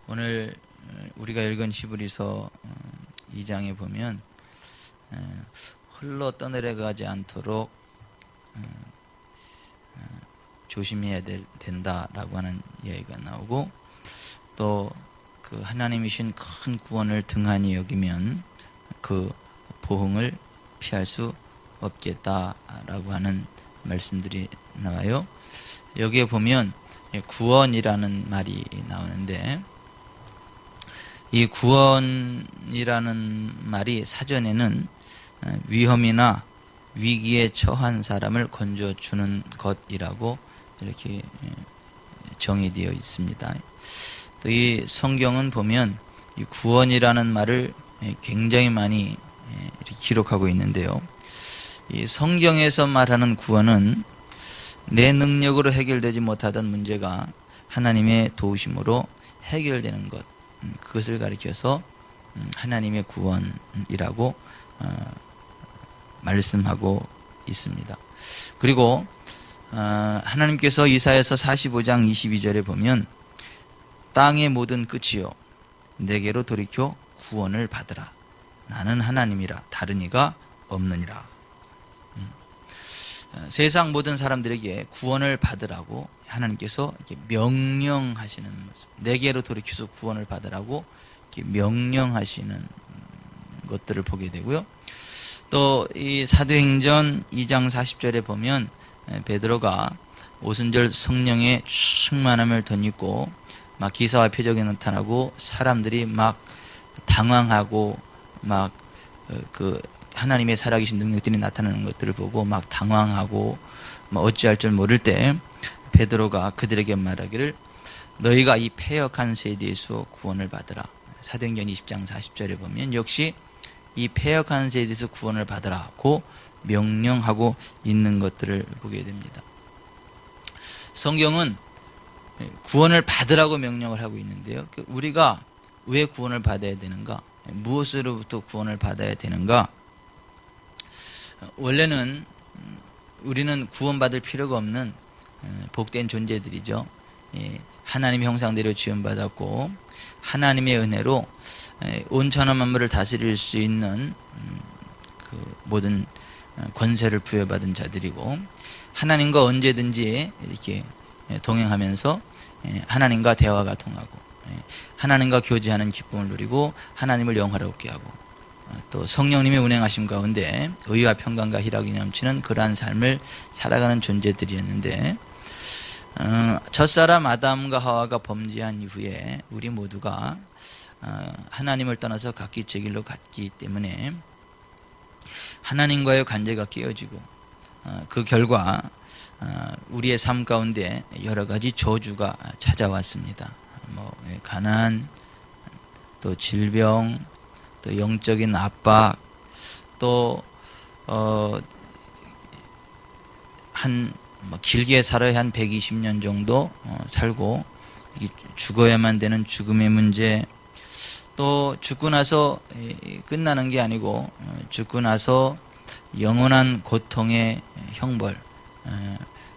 오늘 우리가 읽은 히브리서 2장에 보면 흘러 떠내려가지 않도록 조심해야 된다라고 하는 이야기가 나오고, 또 그 하나님이신 큰 구원을 등한히 여기면 그 보응을 피할 수 없겠다라고 하는 말씀들이 나와요. 여기에 보면 구원이라는 말이 나오는데, 이 구원이라는 말이 사전에는 위험이나 위기에 처한 사람을 건져주는 것이라고 이렇게 정의되어 있습니다. 또 이 성경은 보면 이 구원이라는 말을 굉장히 많이 이렇게 기록하고 있는데요. 이 성경에서 말하는 구원은 내 능력으로 해결되지 못하던 문제가 하나님의 도우심으로 해결되는 것, 그것을 가리켜서 하나님의 구원이라고 말씀하고 있습니다. 그리고 하나님께서 이사야서 45장 22절에 보면 땅의 모든 끝이요 내게로 돌이켜 구원을 받으라. 나는 하나님이라 다른 이가 없느니라. 세상 모든 사람들에게 구원을 받으라고 하나님께서 이렇게 명령하시는 모습, 내게로 돌이켜서 구원을 받으라고 이렇게 명령하시는 것들을 보게 되고요. 또 이 사도행전 2장 40절에 보면 베드로가 오순절 성령의 충만함을 덧입고 막 기사와 표적이 나타나고 사람들이 막 당황하고 막 그 하나님의 살아계신 능력들이 나타나는 것들을 보고 막 당황하고 막 어찌할 줄 모를 때 베드로가 그들에게 말하기를 너희가 이 패역한 세대에서 구원을 받으라. 사도행전 20장 40절에 보면 역시 이 패역한 세대에서 구원을 받으라고 명령하고 있는 것들을 보게 됩니다. 성경은 구원을 받으라고 명령을 하고 있는데요. 우리가 왜 구원을 받아야 되는가? 무엇으로부터 구원을 받아야 되는가? 원래는 우리는 구원받을 필요가 없는 복된 존재들이죠. 하나님의 형상대로 지음받았고 하나님의 은혜로 온 천하 만물을 다스릴 수 있는 그 모든 권세를 부여받은 자들이고, 하나님과 언제든지 이렇게 동행하면서 하나님과 대화가 통하고 하나님과 교제하는 기쁨을 누리고 하나님을 영화롭게 하고 또 성령님의 운행하심 가운데 의와 평강과 희락이 넘치는 그러한 삶을 살아가는 존재들이었는데, 첫사람 아담과 하와가 범죄한 이후에 우리 모두가 하나님을 떠나서 각기 제 길로 갔기 때문에 하나님과의 관계가 깨어지고 그 결과 우리의 삶 가운데 여러 가지 저주가 찾아왔습니다. 가난, 또 질병, 또 영적인 압박, 또 길게 살아야 한 120년 정도 살고 죽어야만 되는 죽음의 문제, 또 죽고 나서 끝나는 게 아니고 죽고 나서 영원한 고통의 형벌,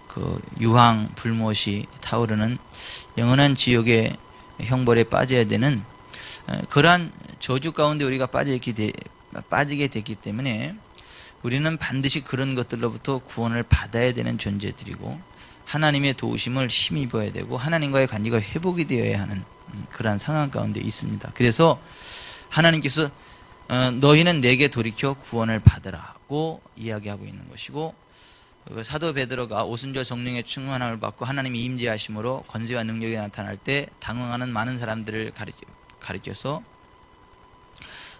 그 유황 불못이 타오르는 영원한 지옥의 형벌에 빠져야 되는 그러한 저주 가운데 우리가 빠지게 됐기 때문에 우리는 반드시 그런 것들로부터 구원을 받아야 되는 존재들이고 하나님의 도우심을 힘입어야 되고 하나님과의 관계가 회복이 되어야 하는 그러한 상황 가운데 있습니다. 그래서 하나님께서 너희는 내게 돌이켜 구원을 받으라고 이야기하고 있는 것이고, 사도 베드로가 오순절 성령의 충만함을 받고 하나님의 임재하심으로 권세와 능력이 나타날 때 당황하는 많은 사람들을 가리켜서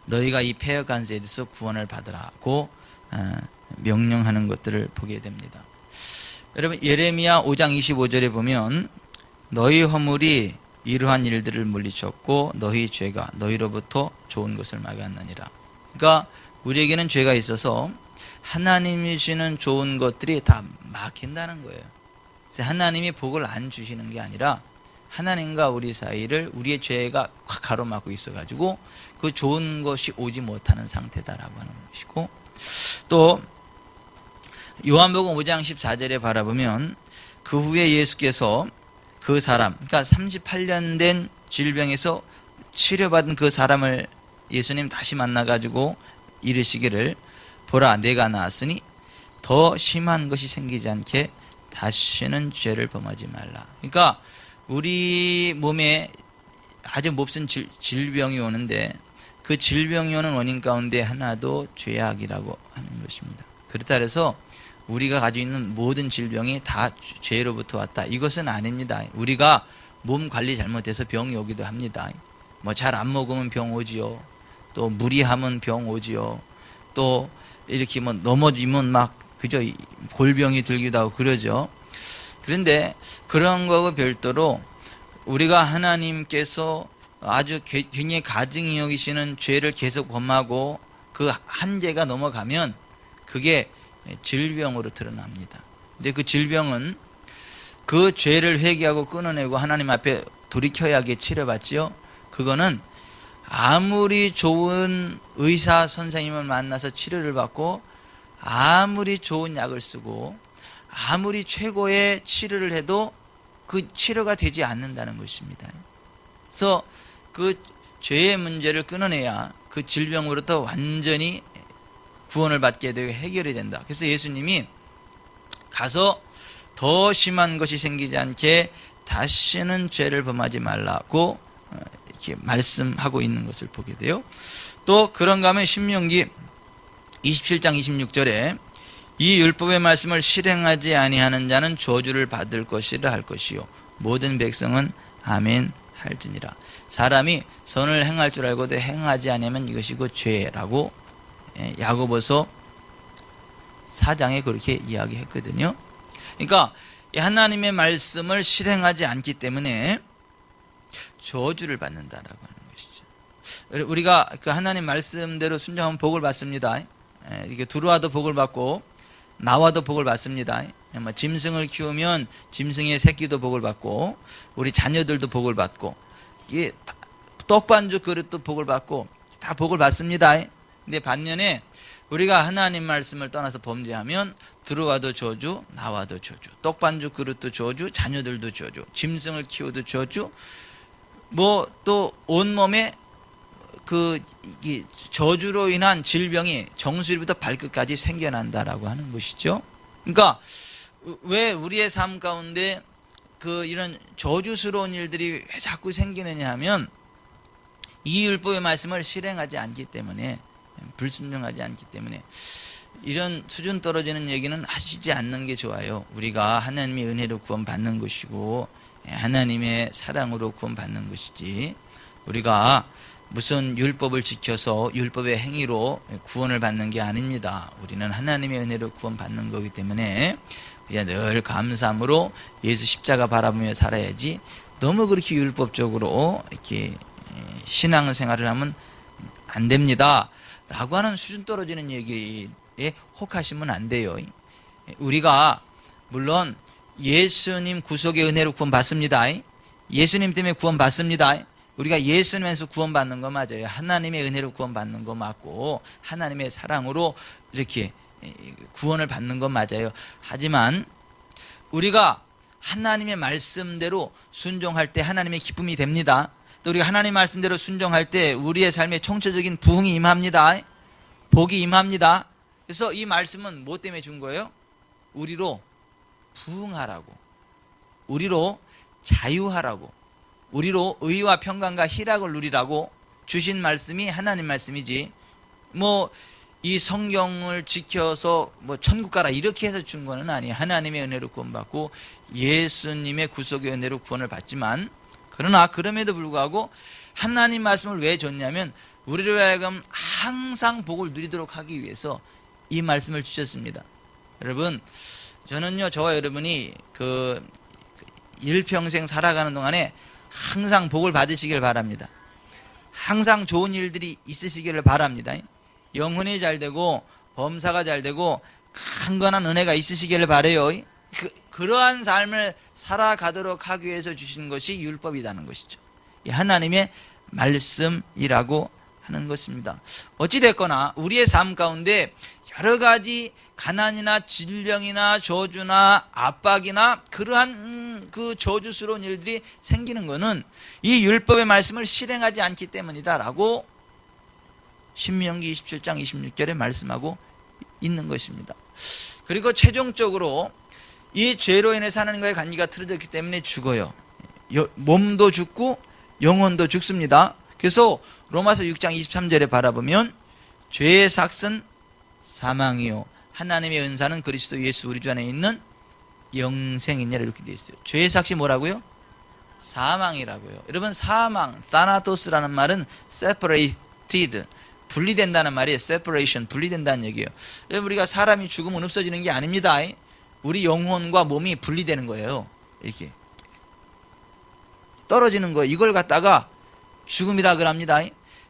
너희가 이 패역한 세대에서 구원을 받으라고 명령하는 것들을 보게 됩니다. 여러분, 예레미야 5장 25절에 보면 너희 허물이 이러한 일들을 물리쳤고 너희 죄가 너희로부터 좋은 것을 막았느니라. 그러니까 우리에게는 죄가 있어서 하나님이 주시는 좋은 것들이 다 막힌다는 거예요. 그래서 하나님이 복을 안 주시는 게 아니라 하나님과 우리 사이를 우리의 죄가 확 가로막고 있어가지고 그 좋은 것이 오지 못하는 상태다라고 하는 것이고, 또 요한복음 5장 14절에 바라보면 그 후에 예수께서 그 사람, 그러니까 38년 된 질병에서 치료받은 그 사람을 예수님 다시 만나가지고 이르시기를 보라 내가 나았으니 더 심한 것이 생기지 않게 다시는 죄를 범하지 말라. 그러니까 우리 몸에 아주 몹쓸 질병이 오는데 그 질병이 오는 원인 가운데 하나도 죄악이라고 하는 것입니다. 그렇다 해서 우리가 가지고 있는 모든 질병이 다 죄로부터 왔다, 이것은 아닙니다. 우리가 몸 관리 잘못해서 병이 오기도 합니다. 뭐 잘 안 먹으면 병 오지요. 또 무리하면 병 오지요. 또 이렇게 뭐 넘어지면 막 그죠, 골병이 들기도 하고 그러죠. 그런데 그런 거하고 별도로 우리가 하나님께서 아주 굉장히 가증히 여기시는 죄를 계속 범하고 그 한계가 넘어가면 그게 질병으로 드러납니다. 근데 그 질병은 그 죄를 회개하고 끊어내고 하나님 앞에 돌이켜야 하게 치료받지요. 그거는 아무리 좋은 의사 선생님을 만나서 치료를 받고 아무리 좋은 약을 쓰고 아무리 최고의 치료를 해도 그 치료가 되지 않는다는 것입니다. 그래서 그 죄의 문제를 끊어내야 그 질병으로부터 완전히 구원을 받게 되고 해결이 된다. 그래서 예수님이 가서 더 심한 것이 생기지 않게 다시는 죄를 범하지 말라고 이렇게 말씀하고 있는 것을 보게 돼요. 또 그런가 하면 신명기 27장 26절에 이 율법의 말씀을 실행하지 아니하는 자는 저주를 받을 것이라 할 것이요 모든 백성은 아멘 할지니라. 사람이 선을 행할 줄 알고도 행하지 아니하면 이것이 그 죄라고 야고보서 4장에 그렇게 이야기했거든요. 그러니까 하나님의 말씀을 실행하지 않기 때문에 저주를 받는다라고 하는 것이죠. 우리가 그 하나님 말씀대로 순종하면 복을 받습니다. 이렇게 들어와도 복을 받고 나와도 복을 받습니다. 짐승을 키우면 짐승의 새끼도 복을 받고 우리 자녀들도 복을 받고 떡반죽 그릇도 복을 받고 다 복을 받습니다. 근데 반면에 우리가 하나님 말씀을 떠나서 범죄하면 들어와도 저주, 나와도 저주, 떡반죽 그릇도 저주, 자녀들도 저주, 짐승을 키워도 저주, 뭐 또 온몸에 그 저주로 인한 질병이 정수리부터 발끝까지 생겨난다라고 하는 것이죠. 그러니까 왜 우리의 삶 가운데 그 이런 저주스러운 일들이 왜 자꾸 생기느냐 하면 이 율법의 말씀을 실행하지 않기 때문에, 불순종하지 않기 때문에. 이런 수준 떨어지는 얘기는 하시지 않는 게 좋아요. 우리가 하나님의 은혜로 구원받는 것이고 하나님의 사랑으로 구원받는 것이지, 우리가 무슨 율법을 지켜서 율법의 행위로 구원을 받는 게 아닙니다. 우리는 하나님의 은혜로 구원받는 거기 때문에 그냥 늘 감사함으로 예수 십자가 바라보며 살아야지, 너무 그렇게 율법적으로 이렇게 신앙생활을 하면 안 됩니다 라고 하는 수준 떨어지는 얘기에 혹하시면 안 돼요. 우리가 물론 예수님 구속의 은혜로 구원받습니다. 예수님 때문에 구원받습니다. 우리가 예수님에서 구원받는 거 맞아요. 하나님의 은혜로 구원받는 거 맞고 하나님의 사랑으로 이렇게 구원을 받는 건 맞아요. 하지만 우리가 하나님의 말씀대로 순종할 때 하나님의 기쁨이 됩니다. 또 우리가 하나님의 말씀대로 순종할 때 우리의 삶에 총체적인 부흥이 임합니다. 복이 임합니다. 그래서 이 말씀은 뭐 때문에 준 거예요? 우리로 부흥하라고, 우리로 자유하라고, 우리로 의와 평강과 희락을 누리라고 주신 말씀이 하나님 말씀이지, 뭐 이 성경을 지켜서 뭐 천국 가라 이렇게 해서 준 거는 아니에요. 하나님의 은혜로 구원받고 예수님의 구속의 은혜로 구원을 받지만, 그러나 그럼에도 불구하고 하나님 말씀을 왜 줬냐면 우리로 하여금 항상 복을 누리도록 하기 위해서 이 말씀을 주셨습니다. 여러분, 저는요, 저와 여러분이 그 일평생 살아가는 동안에 항상 복을 받으시길 바랍니다. 항상 좋은 일들이 있으시기를 바랍니다. 영혼이 잘 되고 범사가 잘 되고 강건한 은혜가 있으시기를 바라요. 그러한 삶을 살아가도록 하기 위해서 주신 것이 율법이라는 것이죠. 하나님의 말씀이라고 하는 것입니다. 어찌됐거나 우리의 삶 가운데 여러 가지 가난이나 질병이나 저주나 압박이나 그러한 그 저주스러운 일들이 생기는 것은 이 율법의 말씀을 실행하지 않기 때문이다라고 신명기 27장 26절에 말씀하고 있는 것입니다. 그리고 최종적으로 이 죄로 인해서 하나님과의 관계가 틀어졌기 때문에 죽어요. 몸도 죽고 영혼도 죽습니다. 그래서 로마서 6장 23절에 바라보면 죄의 삭은 사망이요 하나님의 은사는 그리스도 예수 우리 주 안에 있는 영생이니라 이렇게 되어 있어요. 죄의 삭이 뭐라고요? 사망이라고요. 여러분 사망, 타나토스라는 말은 separated, 분리된다는 말이에요. separation, 분리된다는 얘기예요. 여러분 우리가 사람이 죽으면 없어지는 게 아닙니다. 우리 영혼과 몸이 분리되는 거예요. 이렇게 떨어지는 거예요. 이걸 갖다가 죽음이라 그럽니다.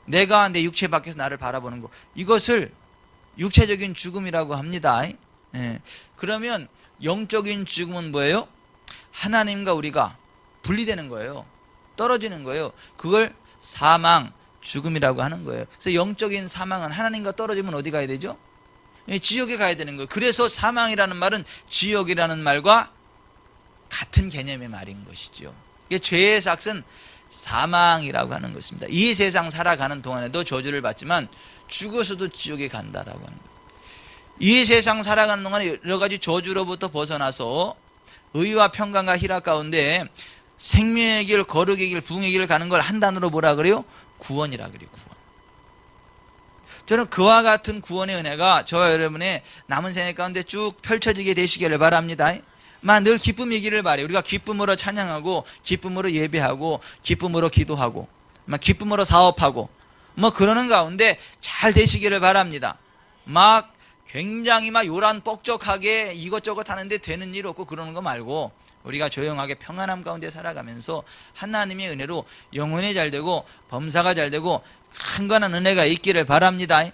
내가 내 육체 밖에서 나를 바라보는 거, 이것을 육체적인 죽음이라고 합니다. 예. 그러면 영적인 죽음은 뭐예요? 하나님과 우리가 분리되는 거예요. 떨어지는 거예요. 그걸 사망, 죽음이라고 하는 거예요. 그래서 영적인 사망은 하나님과 떨어지면 어디 가야 되죠? 예, 지옥에 가야 되는 거예요. 그래서 사망이라는 말은 지옥이라는 말과 같은 개념의 말인 것이죠. 죄의 삭은 사망이라고 하는 것입니다. 이 세상 살아가는 동안에도 저주를 받지만 죽어서도 지옥에 간다라고 하는 거예요. 이 세상 살아가는 동안에 여러 가지 저주로부터 벗어나서 의와 평강과 희락 가운데 생명의 길, 거룩의 길, 부흥의 길을 가는 걸 한 단어로 뭐라 그래요? 구원이라 그래요. 구원. 저는 그와 같은 구원의 은혜가 저와 여러분의 남은 생애 가운데 쭉 펼쳐지게 되시기를 바랍니다. 늘 기쁨이기를 바래요. 우리가 기쁨으로 찬양하고 기쁨으로 예배하고 기쁨으로 기도하고 기쁨으로 사업하고 그러는 가운데 잘 되시기를 바랍니다. 굉장히 요란 뻑적하게 이것저것 하는데 되는 일 없고 그러는 거 말고 우리가 조용하게 평안함 가운데 살아가면서 하나님의 은혜로 영혼이 잘 되고 범사가 잘 되고 큰거한 은혜가 있기를 바랍니다.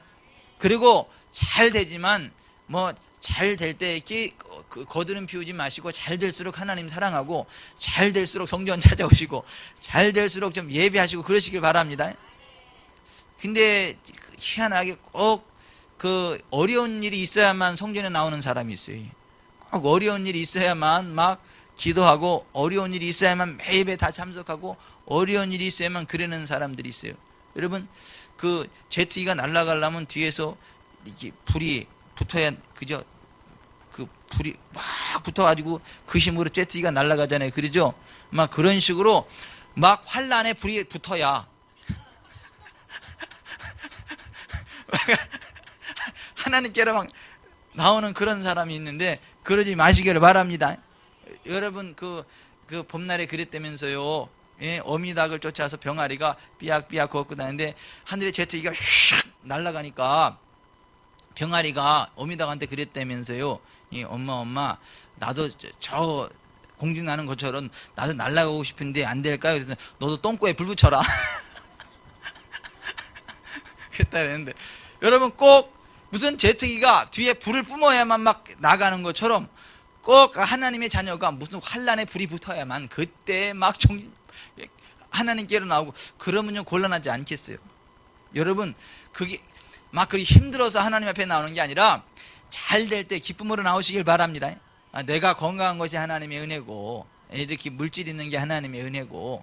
그리고 잘 되지만 잘 될 때 이렇게 거드름 피우지 마시고 잘 될수록 하나님 사랑하고 잘 될수록 성전 찾아오시고 잘 될수록 좀 예배하시고 그러시길 바랍니다. 근데 희한하게 꼭 그 어려운 일이 있어야만 성전에 나오는 사람이 있어요. 꼭 어려운 일이 있어야만 기도하고 어려운 일이 있어야만 매 예배 다 참석하고 어려운 일이 있어야만 그러는 사람들이 있어요. 여러분 그 제트기가 날아가려면 뒤에서 이렇게 불이 붙어야 그죠? 그 불이 막 붙어가지고 그 힘으로 제트기가 날아가잖아요. 그러죠? 그런 식으로 환란에 불이 붙어야 하나님께로 나오는 그런 사람이 있는데 그러지 마시기를 바랍니다. 여러분 그 봄날에 그랬다면서요. 예, 어미닭을 쫓아서 병아리가 삐약삐약 걷고 다니는데 하늘에 제트기가 슉 날아가니까 병아리가 어미닭한테 그랬다면서요. 엄마 나도 저 공중 나는 것처럼 나도 날아가고 싶은데 안 될까요? 그래서 너도 똥꼬에 불 붙여라. 그랬다 그랬는데 여러분 꼭 무슨 제트기가 뒤에 불을 뿜어야만 나가는 것처럼 꼭 하나님의 자녀가 무슨 환란에 불이 붙어야만 그때 하나님께로 나오고 그러면요 곤란하지 않겠어요? 여러분 그게 그렇게 힘들어서 하나님 앞에 나오는 게 아니라 잘 될 때 기쁨으로 나오시길 바랍니다. 내가 건강한 것이 하나님의 은혜고 이렇게 물질 있는 게 하나님의 은혜고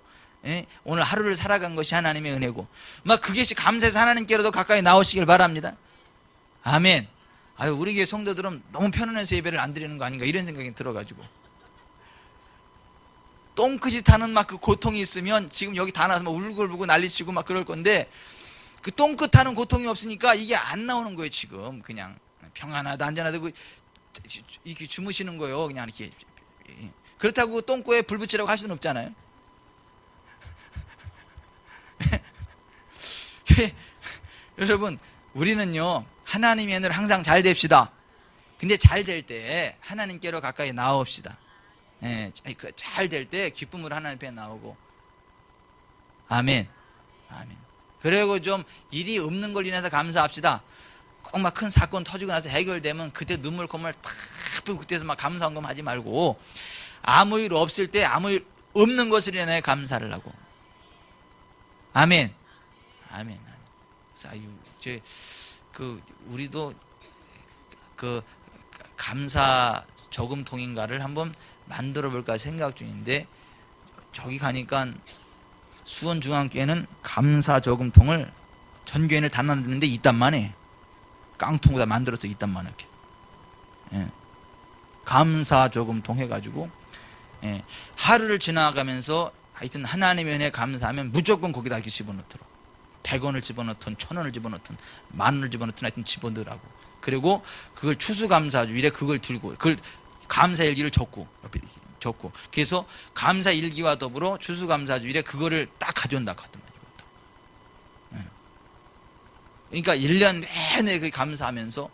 오늘 하루를 살아간 것이 하나님의 은혜고 그것이 감사해서 하나님께로도 가까이 나오시길 바랍니다. 아멘. 우리 교회 성도들은 너무 편안해서 예배를 안 드리는 거 아닌가 이런 생각이 들어가지고 똥끝이 타는 그 고통이 있으면 지금 여기 다 나와서 울고불고 난리치고 그럴 건데 그 똥끝 타는 고통이 없으니까 이게 안 나오는 거예요. 지금 그냥 평안하다 안전하다 이렇게 주무시는 거예요. 그냥 이렇게. 그렇다고 똥꼬에 불 붙이라고 할 수는 없잖아요. 여러분 우리는요 하나님의 은혜로 항상 잘 됩시다. 근데 잘 될 때 하나님께로 가까이 나옵시다. 잘 될 때 기쁨으로 하나님 앞에 나오고 아멘. 아멘. 그리고 좀 일이 없는 걸 인해서 감사합시다. 꼭 큰 사건 터지고 나서 해결되면 그때 눈물 콧물 탁 뿌리고 그때서 감사한금 하지 말고 아무 일 없을 때 아무 일 없는 것을 인해 감사를 하고 아멘. 아멘. 우리도 그 감사 저금통인가를 한번 만들어 볼까 생각 중인데, 저기 가니까 수원중앙교회는 감사 저금통을 전 교인을 다 만드는데 있단만 해. 깡통에다 만들어서 있단만 이렇게. 예. 감사 저금통 해가지고, 예. 하루를 지나가면서 하여튼 하나님의 은혜에 감사하면 무조건 거기다 이렇게 집어넣더라고. 100원을 집어넣든 1000원을 집어넣든 10,000원을 집어넣든 하여튼 집어넣으라고. 그리고 그걸 추수감사주일에 그걸 들고, 그걸 감사일기를 적고, 옆에 이렇게 적고, 그래서 감사일기와 더불어 추수감사주일에 그거를 딱 가져온다 하더만. 그러니까 1년 내내 그 감사하면서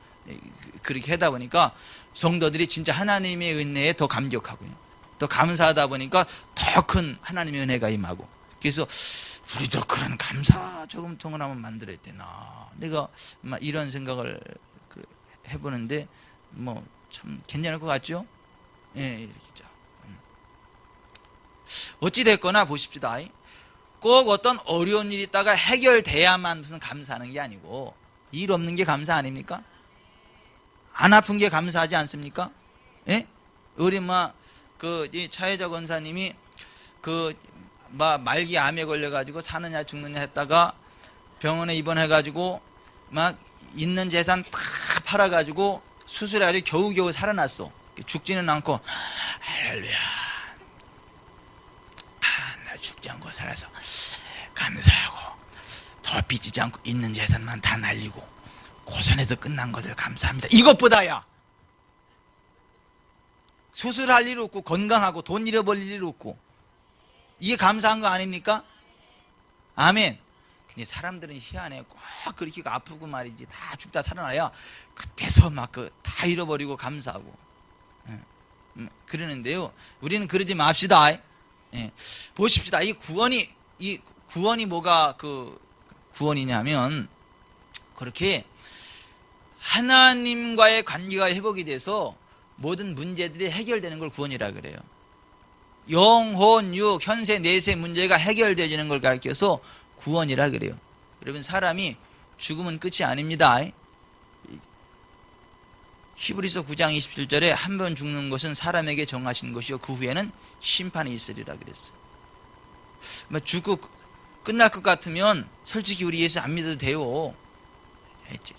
그렇게 하다 보니까 성도들이 진짜 하나님의 은혜에 더 감격하고요, 더 감사하다 보니까 더 큰 하나님의 은혜가 임하고. 그래서 우리도 그런 감사 저금통을 한번 만들어야 되나, 내가 이런 생각을 해보는데 뭐 참 괜찮을 것 같죠? 예, 이렇게. 어찌 됐거나 보십시다. 꼭 어떤 어려운 일이 있다가 해결돼야만 무슨 감사하는 게 아니고, 일 없는 게 감사 아닙니까? 안 아픈 게 감사하지 않습니까? 예? 우리 이 차혜자 권사님이 말기 암에 걸려가지고 사느냐 죽느냐 했다가 병원에 입원해가지고 막 있는 재산 다 팔아가지고 수술해가지고 겨우겨우 살아났어. 죽지는 않고, 할렐루야, 나 죽지 않고 살아서 감사하고, 더 빚지지 않고 있는 재산만 다 날리고 고선에도 끝난 것을 감사합니다. 이것보다야 수술할 일 없고 건강하고 돈 잃어버릴 일 없고, 이게 감사한 거 아닙니까? 아멘. 근데 사람들은 희한해. 꼭 그렇게 아프고 말이지, 다 죽다 살아나야 그때서 다 잃어버리고 감사하고 그러는데요, 우리는 그러지 맙시다. 예. 보십시다. 이 구원이 뭐가 구원이냐면, 그렇게 하나님과의 관계가 회복이 돼서 모든 문제들이 해결되는 걸 구원이라 그래요. 영혼, 육, 현세, 내세 문제가 해결되지는 걸 가르쳐서 구원이라 그래요. 여러분, 사람이 죽으면 끝이 아닙니다. 히브리서 9장 27절에 한 번 죽는 것은 사람에게 정하신 것이요 그 후에는 심판이 있으리라 그랬어요. 죽고 끝날 것 같으면 솔직히 우리 예수 안 믿어도 돼요.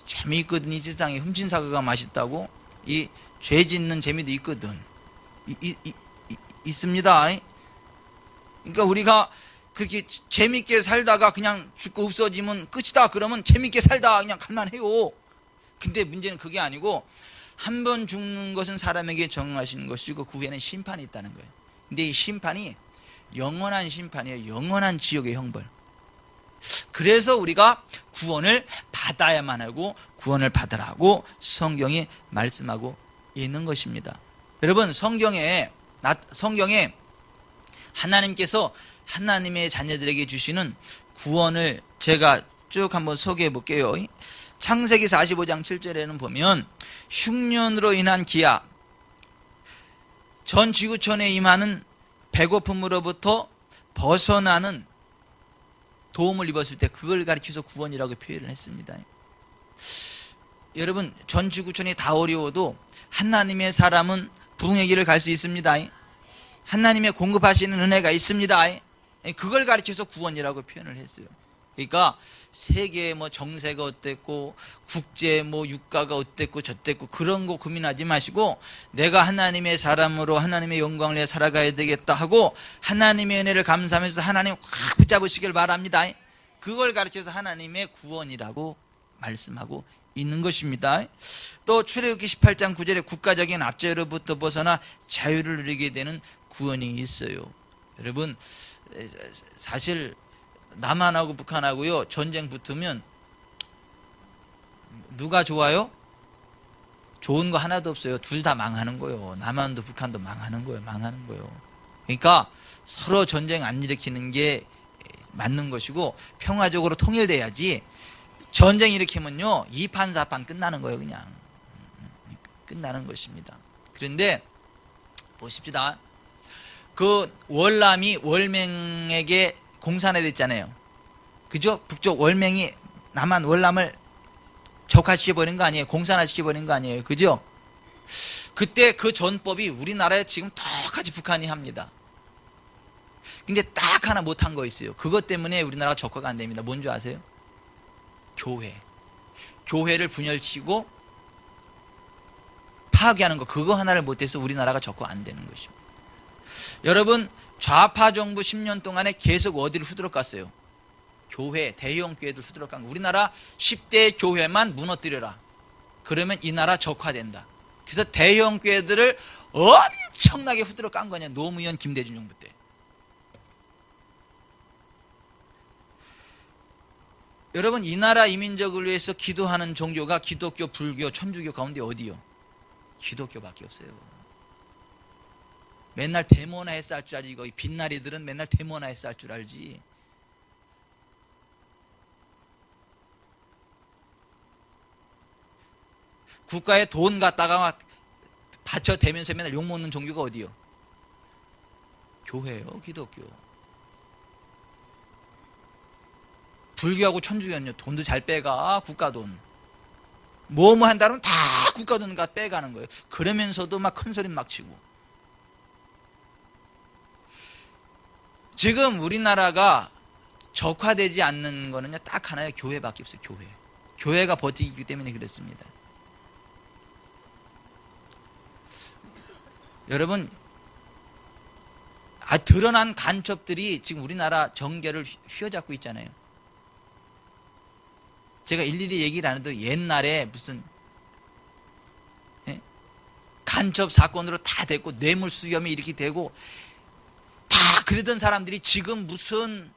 재미있거든. 이 세상에 훔친사과가 맛있다고. 이 죄 짓는 재미도 있거든. 있습니다. 그러니까 우리가 그렇게 재미있게 살다가 그냥 죽고 없어지면 끝이다 그러면 재미있게 살다 그냥 갈만해요. 근데 문제는 그게 아니고, 한 번 죽는 것은 사람에게 정하신 것이고 그 후에는 심판이 있다는 거예요. 근데 이 심판이 영원한 심판이에요. 영원한 지옥의 형벌. 그래서 우리가 구원을 받아야만 하고 구원을 받으라고 성경이 말씀하고 있는 것입니다. 여러분, 성경에 하나님께서 하나님의 자녀들에게 주시는 구원을 제가 쭉 한번 소개해 볼게요. 창세기 45장 7절에는 보면, 흉년으로 인한 기아, 전 지구촌에 임하는 배고픔으로부터 벗어나는 도움을 입었을 때 그걸 가리켜서 구원이라고 표현을 했습니다. 여러분, 전 지구촌이 다 어려워도 하나님의 사람은 부흥의 길을 갈 수 있습니다. 하나님의 공급하시는 은혜가 있습니다. 그걸 가리켜서 구원이라고 표현을 했어요. 그러니까 세계 정세가 어땠고 국제 유가가 어땠고 저땠고 그런 거 고민하지 마시고, 내가 하나님의 사람으로 하나님의 영광을 위해 살아가야 되겠다 하고 하나님의 은혜를 감사하면서 하나님 확 붙잡으시길 바랍니다. 그걸 가르쳐서 하나님의 구원이라고 말씀하고 있는 것입니다. 또 출애굽기 18장 9절에 국가적인 압제로부터 벗어나 자유를 누리게 되는 구원이 있어요. 여러분, 사실 남한하고 북한하고요 전쟁 붙으면 누가 좋아요? 좋은 거 하나도 없어요. 둘 다 망하는 거예요. 남한도 북한도 망하는 거예요. 그러니까 서로 전쟁 안 일으키는 게 맞는 것이고, 평화적으로 통일돼야지. 전쟁 일으키면요 2판 4판 끝나는 거예요. 그냥 끝나는 것입니다. 그런데 보십시다. 그 월남이 월맹에게 공산해 됐잖아요. 그죠? 북쪽 월맹이 남한 월남을 격화시켜버린 거 아니에요. 공산화시켜버린 거 아니에요. 그죠? 그때 그 전법이 우리나라에 지금 똑같이 북한이 합니다. 근데 딱 하나 못한 거 있어요. 그것 때문에 우리나라가 적화가 안 됩니다. 뭔지 아세요? 교회. 교회를 분열치고 파괴하는 거, 그거 하나를 못해서 우리나라가 적화 안 되는 것이죠. 여러분, 좌파 정부 10년 동안에 계속 어디를 후드러 갔어요? 교회, 대형 교회들 후드러 간 거. 우리나라 10대 교회만 무너뜨려라. 그러면 이 나라 적화된다. 그래서 대형 교회들을 엄청나게 후드러 깐 거냐. 노무현 김대중 정부 때. 여러분, 이 나라 이민족을 위해서 기도하는 종교가 기독교, 불교, 천주교 가운데 어디요? 기독교밖에 없어요. 맨날 데모나 했어 할 줄 알지. 이거 빛나리들은 맨날 데모나 했어 할 줄 알지. 국가에 돈 갖다가 바쳐 대면서 맨날 욕먹는 종교가 어디요? 교회요, 기독교. 불교하고 천주교는요, 돈도 잘 빼가. 국가 돈. 뭐뭐 한다면 다 국가 돈 빼가는 거예요. 그러면서도 막 큰 소리 막 치고. 지금 우리나라가 적화되지 않는 거는요, 딱 하나의 교회밖에 없어요. 교회. 교회가 버티기 때문에 그렇습니다. 여러분, 드러난 간첩들이 지금 우리나라 정계를 휘어잡고 있잖아요. 제가 일일이 얘기를 안 해도 옛날에 무슨 간첩 사건으로 다 됐고 뇌물수염이 이렇게 되고 다 그러던 사람들이 지금 무슨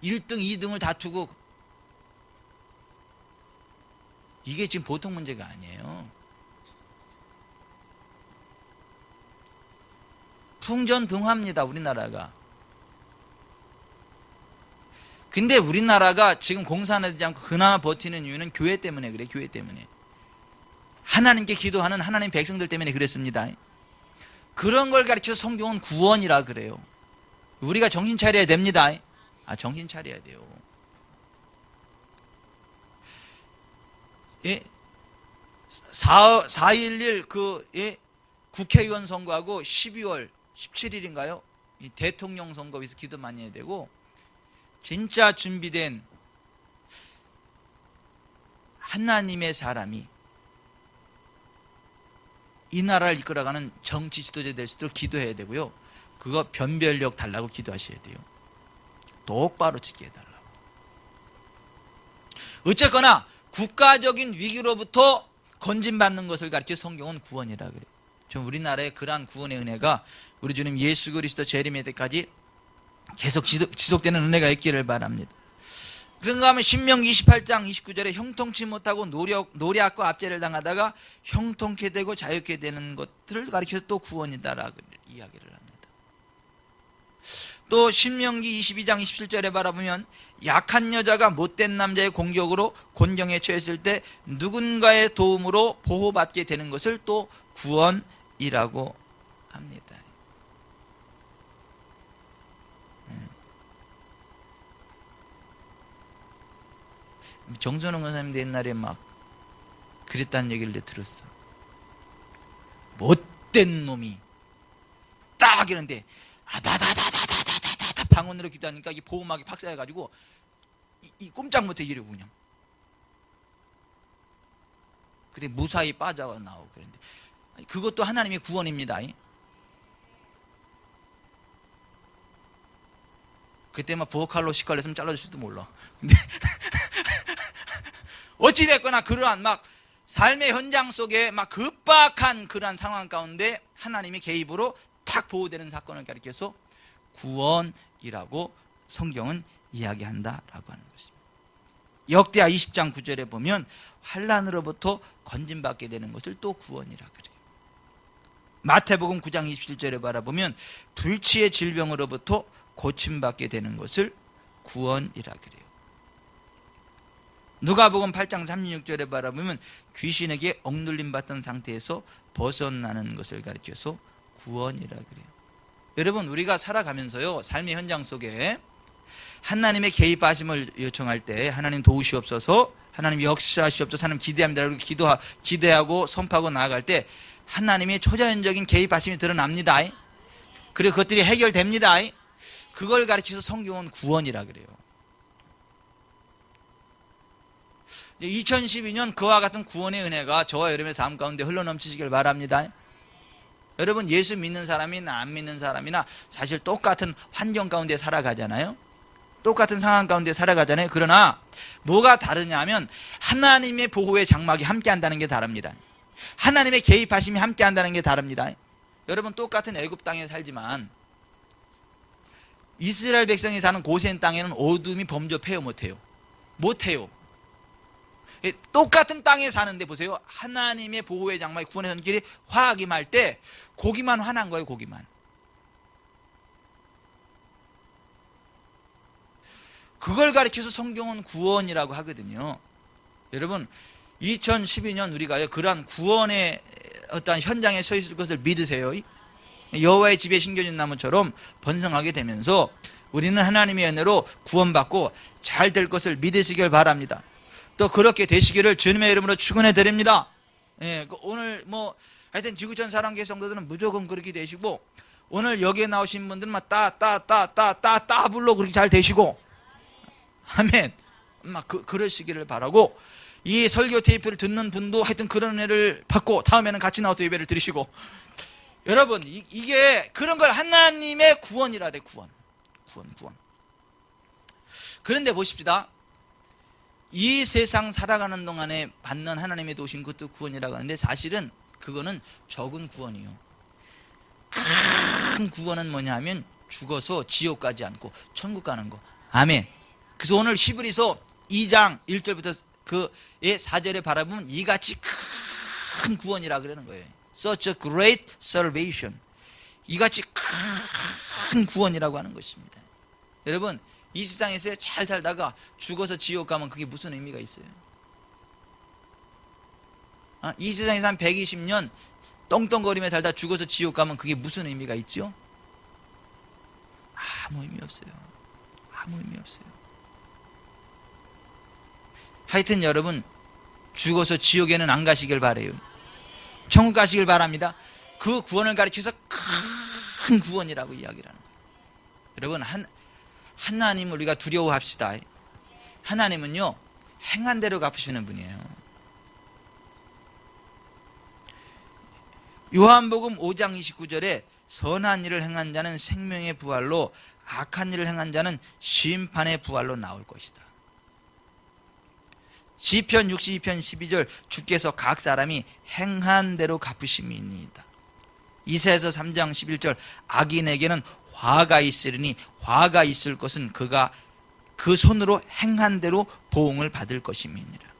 1등, 2등을 다투고, 이게 지금 보통 문제가 아니에요. 풍전등화입니다, 우리나라가. 근데 우리나라가 지금 공산화되지 않고 그나마 버티는 이유는 교회 때문에 그래. 교회 때문에. 하나님께 기도하는 하나님 백성들 때문에 그랬습니다. 그런 걸 가르쳐 성경은 구원이라 그래요. 우리가 정신 차려야 됩니다. 정신 차려야 돼요. 예? 4.11 국회의원 선거하고 12월 17일인가요? 이 대통령 선거 위해서 기도 많이 해야 되고, 진짜 준비된 하나님의 사람이 이 나라를 이끌어가는 정치 지도자 될 수 있도록 기도해야 되고요. 그거 변별력 달라고 기도하셔야 돼요. 똑바로 지게 해달라고. 어쨌거나 국가적인 위기로부터 건진받는 것을 가르쳐 성경은 구원이라 그래요. 좀 우리나라의 그러한 구원의 은혜가 우리 주님 예수 그리스도 재림의 때까지 계속 지속되는 은혜가 있기를 바랍니다. 그런가 하면 신명기 28장 29절에 형통치 못하고 노략과 압제를 당하다가 형통케 되고 자유케 되는 것들을 가르쳐서 또 구원이다라고 이야기를 합니다. 또 신명기 22장 27절에 바라보면 약한 여자가 못된 남자의 공격으로 곤경에 처했을 때 누군가의 도움으로 보호받게 되는 것을 또 구원이라고 합니다. 정선홍 권사님도 옛날에 막 그랬다는 얘기를 내가 들었어. 못된 놈이 딱 이러는데 다다다다다다다다 방언으로 기도하니까 이 보호막이 박살해가지고 이 꼼짝 못해 이러고 그냥. 그래 무사히 빠져 나오고 그런데 그것도 하나님의 구원입니다. 그때 막 부엌칼로 시칼했으면 잘라줄지도 몰라. 근데 어찌됐거나 그러한 막 삶의 현장 속에 막 급박한 그러한 상황 가운데 하나님의 개입으로 탁 보호되는 사건을 가리켜서 구원이라고 성경은 이야기한다라고 하는 것입니다. 역대하 20장 9절에 보면 환난으로부터 건진받게 되는 것을 또 구원이라 그래요. 마태복음 9장 27절에 바라보면 불치의 질병으로부터 고침받게 되는 것을 구원이라 그래요. 누가복음 8장 36절에 바라보면 귀신에게 억눌림 받던 상태에서 벗어나는 것을 가르쳐서 구원이라 그래요. 여러분 우리가 살아가면서요 삶의 현장 속에 하나님의 개입하심을 요청할 때 하나님 도우시옵소서 하나님 역사하시옵소서 하나님 기대합니다. 그리고 기대하고 선포하고 나아갈 때 하나님의 초자연적인 개입하심이 드러납니다. 그리고 그것들이 해결됩니다. 그걸 가르쳐서 성경은 구원이라 그래요. 2012년 그와 같은 구원의 은혜가 저와 여러분의 삶 가운데 흘러넘치시길 바랍니다. 여러분, 예수 믿는 사람이나 안 믿는 사람이나 사실 똑같은 환경 가운데 살아가잖아요. 똑같은 상황 가운데 살아가잖아요. 그러나 뭐가 다르냐면 하나님의 보호의 장막이 함께한다는 게 다릅니다. 하나님의 개입하심이 함께한다는 게 다릅니다. 여러분, 똑같은 애굽 땅에 살지만 이스라엘 백성이 사는 고센 땅에는 어둠이 범접해요, 못해요? 못해요. 똑같은 땅에 사는데 보세요. 하나님의 보호의 장막이 구원의 손길이 화하게 말 때 고기만 화난 거예요. 고기만. 그걸 가리켜서 성경은 구원이라고 하거든요. 여러분, 2012년 우리가 그러한 구원의 어떤 현장에 서 있을 것을 믿으세요. 여호와의 집에 심겨진 나무처럼 번성하게 되면서 우리는 하나님의 은혜로 구원받고 잘 될 것을 믿으시길 바랍니다. 또 그렇게 되시기를 주님의 이름으로 축원해 드립니다. 예, 오늘 하여튼 지구촌 사랑교회 성도들은 무조건 그렇게 되시고, 오늘 여기에 나오신 분들은 막 따블로 그렇게 잘 되시고, 아멘. 그러시기를 바라고, 이 설교 테이프를 듣는 분도 하여튼 그런 은혜를 받고 다음에는 같이 나와서 예배를 드리시고, 여러분, 이게 그런 걸 하나님의 구원이라 그래. 구원. 그런데 보십시다. 이 세상 살아가는 동안에 받는 하나님의 도신 것도 구원이라고 하는데 사실은 그거는 적은 구원이요. 큰 구원은 뭐냐 하면 죽어서 지옥 가지 않고 천국 가는 거. 아멘. 그래서 오늘 히브리서 2장 1절부터 그의 4절에 바라보면 이같이 큰 구원이라 그러는 거예요. Such a great salvation. 이같이 큰 구원이라고 하는 것입니다. 여러분, 이 세상에서 잘 살다가 죽어서 지옥 가면 그게 무슨 의미가 있어요? 이 세상에서 한 120년 떵떵거리며 살다 죽어서 지옥 가면 그게 무슨 의미가 있죠? 아무 의미 없어요. 아무 의미 없어요. 하여튼 여러분, 죽어서 지옥에는 안 가시길 바라요. 천국 가시길 바랍니다. 그 구원을 가르쳐서 큰 구원이라고 이야기를 하는 거예요. 여러분, 하나님을 우리가 두려워합시다. 하나님은요, 행한 대로 갚으시는 분이에요. 요한복음 5장 29절에 선한 일을 행한 자는 생명의 부활로, 악한 일을 행한 자는 심판의 부활로 나올 것이다. 시편 62편 12절, 주께서 각 사람이 행한 대로 갚으심이니이다. 이사야서 3장 11절, 악인에게는 화가 있으리니 화가 있을 것은 그가 그 손으로 행한 대로 보응을 받을 것임이니라.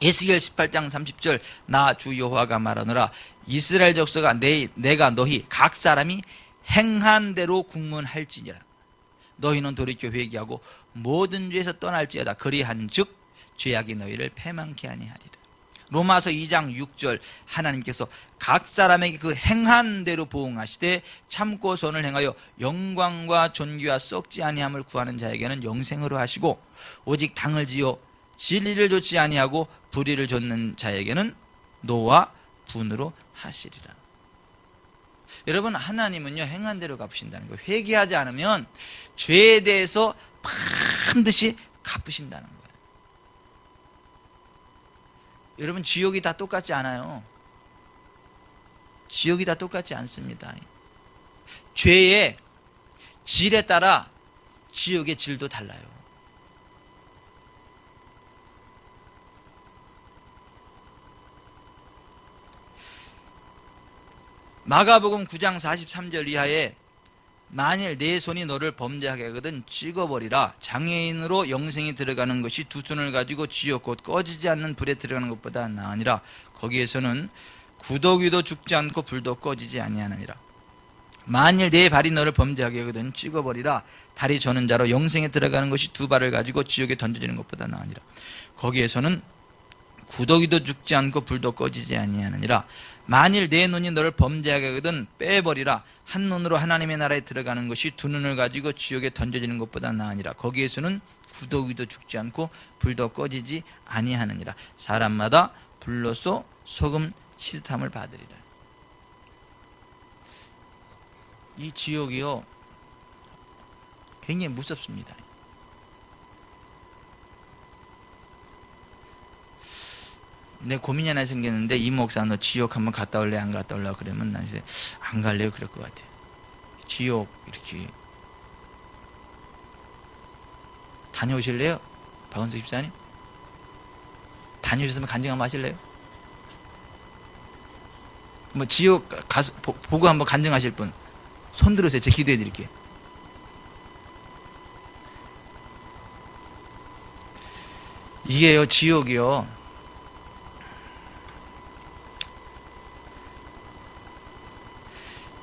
에스겔 18장 30절, 나 주 여호와가 말하노라, 이스라엘 족속아, 내가 너희 각 사람이 행한 대로 국문할지니라. 너희는 돌이켜 회개하고 모든 죄에서 떠날지어다. 그리한즉 죄악이 너희를 패망케 아니하리라. 로마서 2장 6절, 하나님께서 각 사람에게 그 행한 대로 보응하시되 참고 선을 행하여 영광과 존귀와 썩지 아니함을 구하는 자에게는 영생으로 하시고, 오직 당을 지어 진리를 좇지 아니하고 불의를 좇는 자에게는 노와 분으로 하시리라. 여러분, 하나님은요, 행한 대로 갚으신다는 거예요. 회개하지 않으면 죄에 대해서 반드시 갚으신다는 거예요. 여러분, 지옥이 다 똑같지 않아요. 지옥이 다 똑같지 않습니다. 죄의 질에 따라 지옥의 질도 달라요. 마가복음 9장 43절 이하에 만일 내 손이 너를 범죄하게 하거든 찍어버리라. 장애인으로 영생에 들어가는 것이 두 손을 가지고 지옥 곧 꺼지지 않는 불에 들어가는 것보다 나으니라. 거기에서는 구더기도 죽지 않고 불도 꺼지지 아니하느니라. 만일 내 발이 너를 범죄하게 하거든 찍어버리라. 다리 저는 자로 영생에 들어가는 것이 두 발을 가지고 지옥에 던져지는 것보다 나으니라. 거기에서는 구더기도 죽지 않고 불도 꺼지지 아니하느니라. 만일 내 눈이 너를 범죄하게 하거든 빼버리라. 한 눈으로 하나님의 나라에 들어가는 것이 두 눈을 가지고 지옥에 던져지는 것보다 나으니라. 거기에서는 구더기도 죽지 않고 불도 꺼지지 아니하느니라. 사람마다 불로써 소금 치듯함을 받으리라. 이 지옥이요 굉장히 무섭습니다. 내 고민이 하나 생겼는데, 이 목사 너 지옥 한번 갔다 올래 안 갔다 올래? 그러면 난 이제 안 갈래요 그럴 것 같아요. 지옥 이렇게 다녀오실래요? 박원석 집사님 다녀오셨으면 간증 한번 하실래요? 뭐 지옥 가서 보고 한번 간증하실 분 손 들으세요. 제가 기도해 드릴게요. 이게요 지옥이요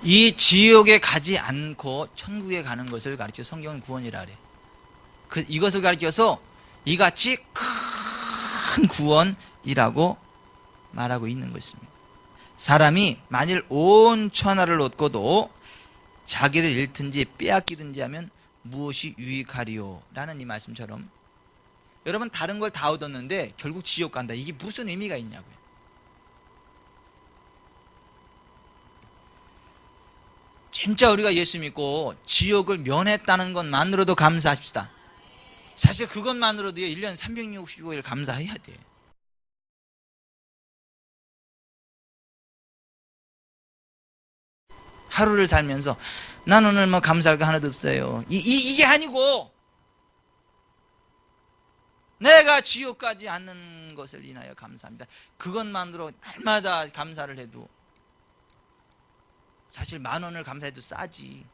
이 지옥에 가지 않고 천국에 가는 것을 가르쳐 성경은 구원이라 그래. 이것을 가르쳐서 이같이 큰 구원이라고 말하고 있는 것입니다. 사람이 만일 온 천하를 얻고도 자기를 잃든지 빼앗기든지 하면 무엇이 유익하리요? 라는 이 말씀처럼 여러분 다른 걸 다 얻었는데 결국 지옥 간다. 이게 무슨 의미가 있냐고요. 진짜 우리가 예수 믿고 지옥을 면했다는 것만으로도 감사합시다. 사실 그것만으로도 1년 365일 감사해야 돼. 하루를 살면서 난 오늘 뭐 감사할 거 하나도 없어요. 이게 아니고 내가 지옥 가지 않는 것을 인하여 감사합니다. 그것만으로 날마다 감사를 해도 사실 10,000원을 감사해도 싸지.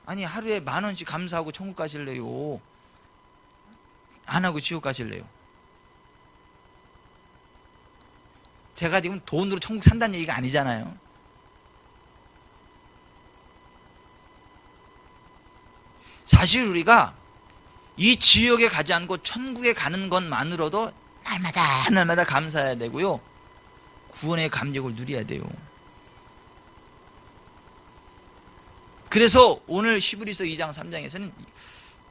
아니 하루에 10,000원씩 감사하고 천국 가실래요? 안 하고 지옥 가실래요? 제가 지금 돈으로 천국 산다는 얘기가 아니잖아요. 사실 우리가 이 지옥에 가지 않고 천국에 가는 것만으로도 날마다 감사해야 되고요. 구원의 감격을 누려야 돼요. 그래서 오늘 히브리서 2장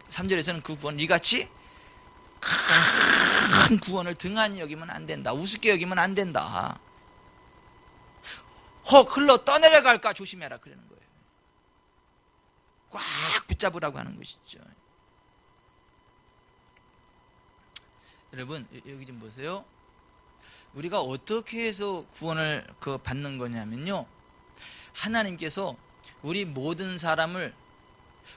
3절에서는 그 구원 이같이 큰 구원을 등한히 여기면 안 된다. 우습게 여기면 안 된다. 흘러 떠내려갈까 조심해라 그러는 거예요. 꽉 붙잡으라고 하는 것이죠. 여러분 여기 좀 보세요. 우리가 어떻게 해서 구원을 받는 거냐면요, 하나님께서 우리 모든 사람을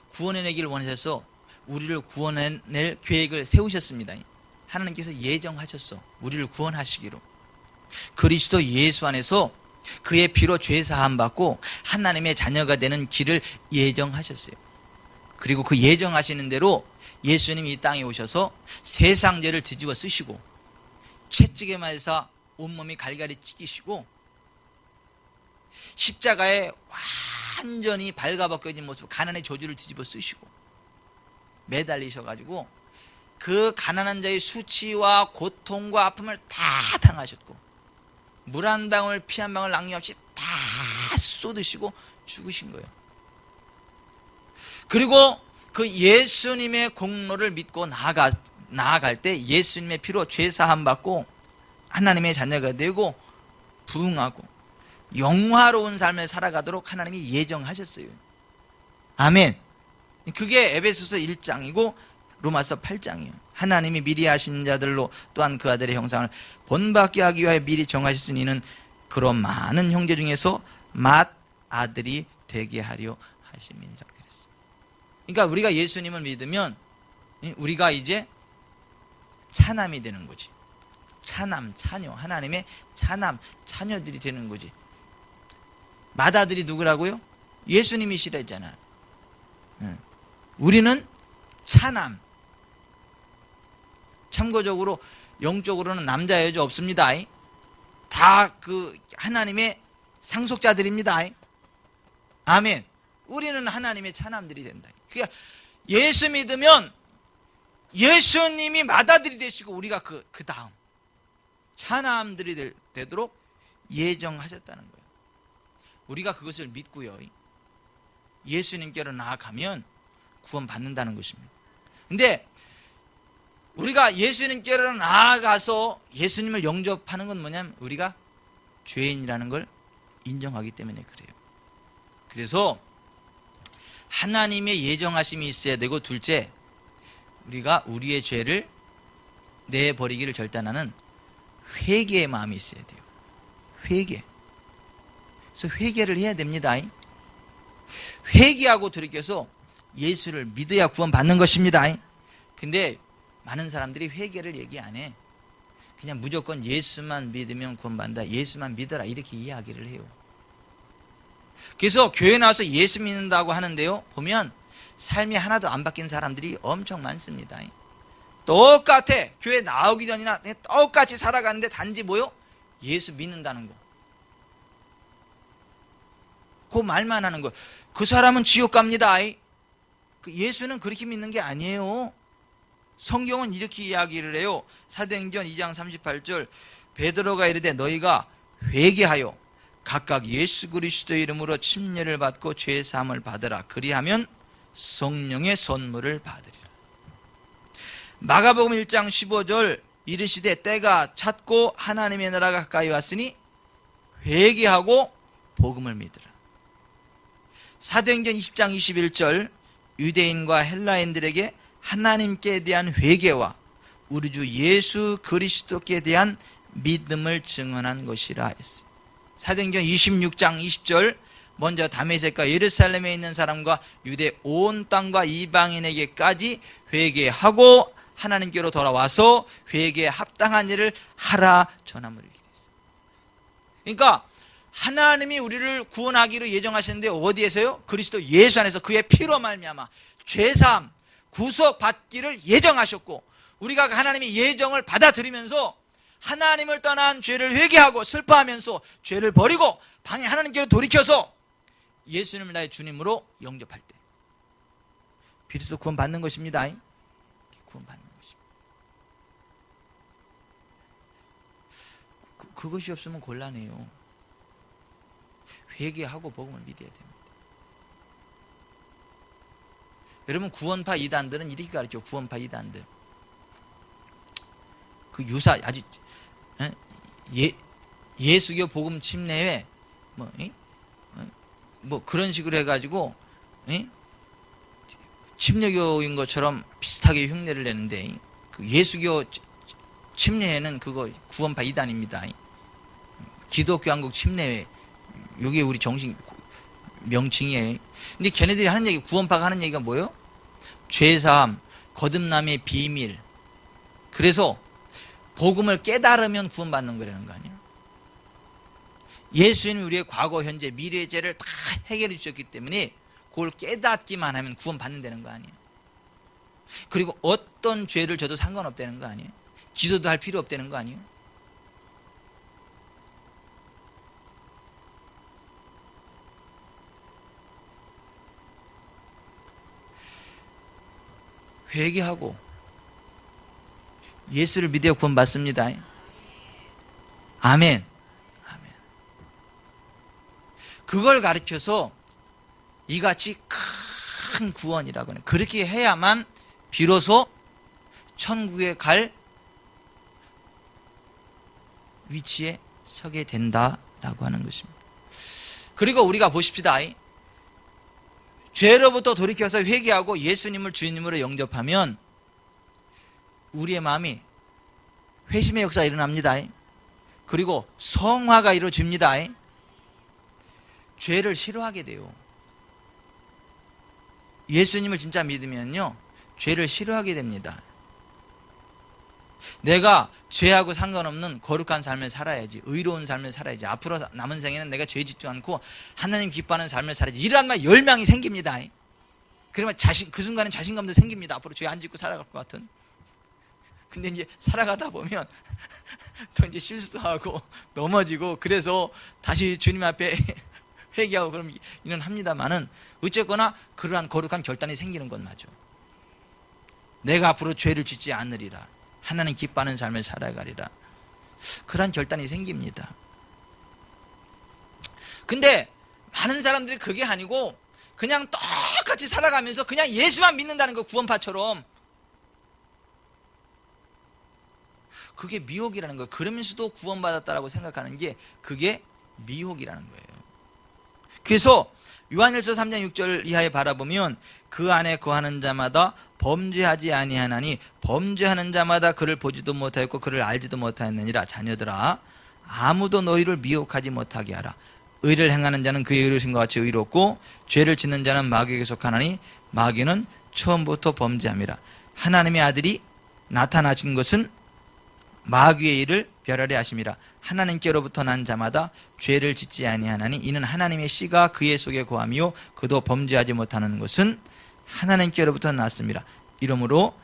구원해내기를 원하셔서 우리를 구원해낼 계획을 세우셨습니다. 하나님께서 예정하셨어. 우리를 구원하시기로. 그리스도 예수 안에서 그의 피로 죄사함 받고 하나님의 자녀가 되는 길을 예정하셨어요. 그리고 그 예정하시는 대로 예수님이 이 땅에 오셔서 세상 죄를 뒤집어 쓰시고 채찍에 맞아서 온몸이 갈갈이 찢기시고 십자가에 완전히 발가벗겨진 모습, 가난의 저주를 뒤집어 쓰시고 매달리셔가지고 그 가난한 자의 수치와 고통과 아픔을 다 당하셨고 물 한 방울 피 한 방울 낭비 없이 다 쏟으시고 죽으신 거예요. 그리고 그 예수님의 공로를 믿고 나아갈 때 예수님의 피로 죄사함 받고 하나님의 자녀가 되고 부흥하고 영화로운 삶을 살아가도록 하나님이 예정하셨어요. 아멘. 그게 에베소서 1장이고 로마서 8장이에요. 하나님이 미리 하신 자들로 또한 그 아들의 형상을 본받게 하기 위하여 미리 정하셨으니 이는 그런 많은 형제 중에서 맏아들이 되게 하려 하심이니라 그랬어요. 그러니까 우리가 예수님을 믿으면 우리가 이제 차남이 되는 거지. 차남, 차녀, 하나님의 차남, 차녀들이 되는 거지. 맏아들이 누구라고요? 예수님이시라 했잖아요. 우리는 차남. 참고적으로 영적으로는 남자 여자 없습니다. 다 그 하나님의 상속자들입니다. 아멘. 우리는 하나님의 차남들이 된다. 그러니까 예수 믿으면 예수님이 맏아들이 되시고 우리가 그 다음 차남들이 되도록 예정하셨다는 거예요. 우리가 그것을 믿고요, 예수님께로 나아가면 구원받는다는 것입니다. 근데 우리가 예수님께로 나아가서 예수님을 영접하는 건 뭐냐면 우리가 죄인이라는 걸 인정하기 때문에 그래요. 그래서 하나님의 예정하심이 있어야 되고, 둘째, 우리가 우리의 죄를 내버리기를 결단하는 회개의 마음이 있어야 돼요. 회개. 그래서 회개를 해야 됩니다. 회개하고 돌이켜서 예수를 믿어야 구원받는 것입니다. 근데 많은 사람들이 회개를 얘기 안 해. 그냥 무조건 예수만 믿으면 구원받는다, 예수만 믿어라, 이렇게 이야기를 해요. 그래서 교회 나와서 예수 믿는다고 하는데요, 보면 삶이 하나도 안 바뀐 사람들이 엄청 많습니다. 똑같아. 교회 나오기 전이나 똑같이 살아가는데 단지 뭐요? 예수 믿는다는 거. 그 말만 하는 거. 그 사람은 지옥 갑니다. 예수는 그렇게 믿는 게 아니에요. 성경은 이렇게 이야기를 해요. 사도행전 2장 38절, 베드로가 이르되 너희가 회개하여 각각 예수 그리스도의 이름으로 침례를 받고 죄 사함을 받으라. 그리하면 성령의 선물을 받으리라. 마가복음 1장 15절, 이르시되 때가 찼고 하나님의 나라가 가까이 왔으니 회개하고 복음을 믿으라. 사도행전 20장 21절, 유대인과 헬라인들에게 하나님께 대한 회개와 우리 주 예수 그리스도께 대한 믿음을 증언한 것이라 했어요. 사도행전 26장 20절, 먼저 다메섹과 예루살렘에 있는 사람과 유대 온 땅과 이방인에게까지 회개하고 하나님께로 돌아와서 회개에 합당한 일을 하라 전함을 이렇게 됐어요. 그러니까 하나님이 우리를 구원하기로 예정하셨는데 어디에서요? 그리스도 예수 안에서 그의 피로 말미암아 죄사함, 구속 받기를 예정하셨고, 우리가 하나님의 예정을 받아들이면서 하나님을 떠난 죄를 회개하고 슬퍼하면서 죄를 버리고 방에 하나님께로 돌이켜서 예수님을 나의 주님으로 영접할 때 비로소 구원받는 것입니다. 구원받는 것입니다. 그것이 없으면 곤란해요. 회개하고 복음을 믿어야 됩니다. 여러분, 구원파 이단들은 이렇게 가르쳐. 구원파 이단들 그 유사 아주 예수교 복음 침례회 뭐 그런 식으로 해가지고 침례교인 것처럼 비슷하게 흉내를 내는데, 그 예수교 침례회는 그거 구원파 이단입니다. 기독교 한국 침례회, 이게 우리 정식 명칭이에요. 근데 걔네들이 하는 얘기, 구원파가 하는 얘기가 뭐예요? 죄사함, 거듭남의 비밀. 그래서 복음을 깨달으면 구원받는 거라는 거 아니에요? 예수님이 우리의 과거, 현재, 미래의 죄를 다 해결해 주셨기 때문에 그걸 깨닫기만 하면 구원받는다는 거 아니에요? 그리고 어떤 죄를 져도 상관없다는 거 아니에요? 기도도 할 필요 없다는 거 아니에요? 회개하고 예수를 믿어 구원받습니다. 아멘. 아멘. 그걸 가르쳐서 이같이 큰 구원이라고 하는, 그렇게 해야만 비로소 천국에 갈 위치에 서게 된다라고 하는 것입니다. 그리고 우리가 보십시다. 죄로부터 돌이켜서 회개하고 예수님을 주님으로 영접하면 우리의 마음이 회심의 역사가 일어납니다. 그리고 성화가 이루어집니다. 죄를 싫어하게 돼요. 예수님을 진짜 믿으면요, 죄를 싫어하게 됩니다. 내가 죄하고 상관없는 거룩한 삶을 살아야지, 의로운 삶을 살아야지, 앞으로 남은 생에는 내가 죄 짓지 않고 하나님 기뻐하는 삶을 살아야지, 이런 말 열망이 생깁니다. 그러면 그 순간은 자신감도 생깁니다. 앞으로 죄 안 짓고 살아갈 것 같은. 근데 이제 살아가다 보면 또 이제 실수하고 넘어지고, 그래서 다시 주님 앞에 회개하고 그럼 이는 합니다만은, 어쨌거나 그러한 거룩한 결단이 생기는 건 맞죠. 내가 앞으로 죄를 짓지 않으리라, 하나님 기뻐하는 삶을 살아가리라. 그런 결단이 생깁니다. 근데 많은 사람들이 그게 아니고 그냥 똑같이 살아가면서 그냥 예수만 믿는다는 거, 구원파처럼. 그게 미혹이라는 거예요. 그러면서도 구원받았다라고 생각하는 게 그게 미혹이라는 거예요. 그래서 요한일서 3장 6절 이하에 바라보면 그 안에 거하는 자마다 범죄하지 아니하나니 범죄하는 자마다 그를 보지도 못하였고 그를 알지도 못하였느니라. 자녀들아, 아무도 너희를 미혹하지 못하게 하라. 의를 행하는 자는 그의 의로우심과 같이 의롭고 죄를 짓는 자는 마귀에게 속하나니 마귀는 처음부터 범죄함이라. 하나님의 아들이 나타나신 것은 마귀의 일을 멸하려 하심이라. 하나님께로부터 난 자마다 죄를 짓지 아니하나니 이는 하나님의 씨가 그의 속에 거함이요 그도 범죄하지 못하는 것은 하나님께로부터 났습니다. 이러므로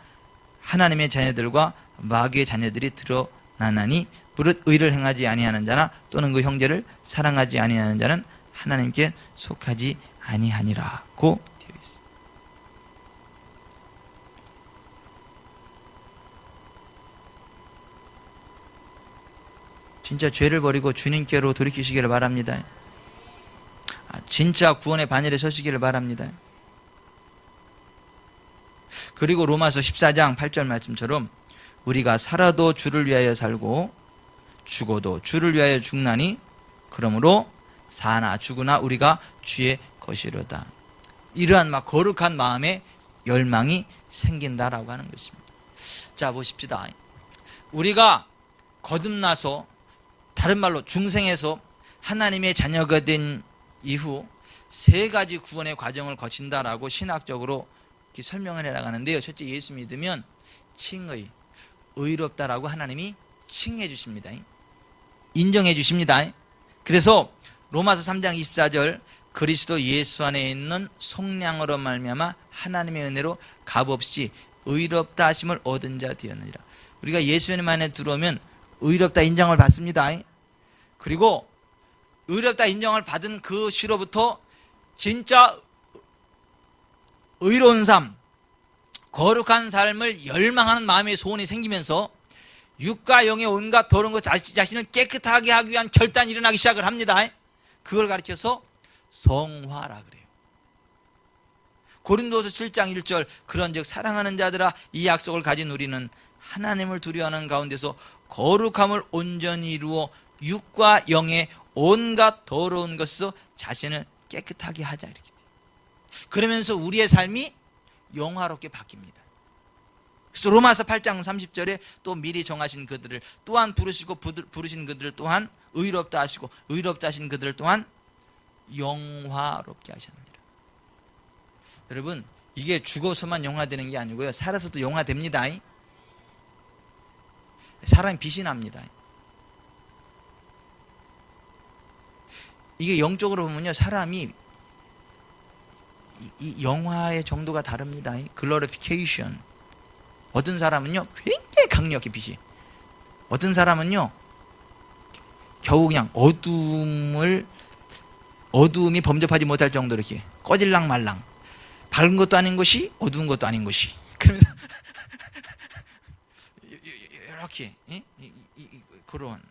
하나님의 자녀들과 마귀의 자녀들이 드러나나니 무릇 의를 행하지 아니하는 자나 또는 그 형제를 사랑하지 아니하는 자는 하나님께 속하지 아니하니라고 되어 있습니다. 진짜 죄를 버리고 주님께로 돌이키시기를 바랍니다. 진짜 구원의 반열에 서시기를 바랍니다. 그리고 로마서 14장 8절 말씀처럼 우리가 살아도 주를 위하여 살고 죽어도 주를 위하여 죽나니 그러므로 사나 죽으나 우리가 주의 것이로다. 이러한 막 거룩한 마음에 열망이 생긴다라고 하는 것입니다. 자, 보십시다. 우리가 거듭나서, 다른 말로 중생에서 하나님의 자녀가 된 이후 세 가지 구원의 과정을 거친다라고 신학적으로 이렇게 설명을 해나가는데요. 첫째, 예수 믿으면 칭의, 의롭다라고 하나님이 칭해 주십니다. 인정해 주십니다. 그래서 로마서 3장 24절 그리스도 예수 안에 있는 속량으로 말미암아 하나님의 은혜로 값없이 의롭다 하심을 얻은 자 되었느니라. 우리가 예수님 안에 들어오면 의롭다 인정을 받습니다. 그리고 의롭다 인정을 받은 그 시로부터 진짜 의로운 삶, 거룩한 삶을 열망하는 마음의 소원이 생기면서 육과 영의 온갖 더러운 것 자신을 깨끗하게 하기 위한 결단이 일어나기 시작을 합니다. 그걸 가리켜서 성화라 그래요. 고린도서 7장 1절 그런즉 사랑하는 자들아 이 약속을 가진 우리는 하나님을 두려워하는 가운데서 거룩함을 온전히 이루어 육과 영의 온갖 더러운 것에서 자신을 깨끗하게 하자 이렇게 돼요. 그러면서 우리의 삶이 영화롭게 바뀝니다. 그래서 로마서 8장 30절에 또 미리 정하신 그들을 또한 부르시고 부르신 그들을 또한 의롭다 하시고 의롭다 하신 그들을 또한 영화롭게 하셨느니라. 여러분, 이게 죽어서만 영화되는 게 아니고요, 살아서도 영화됩니다. 사람이 빛이 납니다. 이게 영적으로 보면요, 사람이 이 영화의 정도가 다릅니다. 글로리피케이션. 어떤 사람은요 굉장히 강력해 빛이. 어떤 사람은요 겨우 그냥 어두움이 범접하지 못할 정도로 이렇게 꺼질랑 말랑, 밝은 것도 아닌 것이 어두운 것도 아닌 것이, 그러면서 이렇게 그런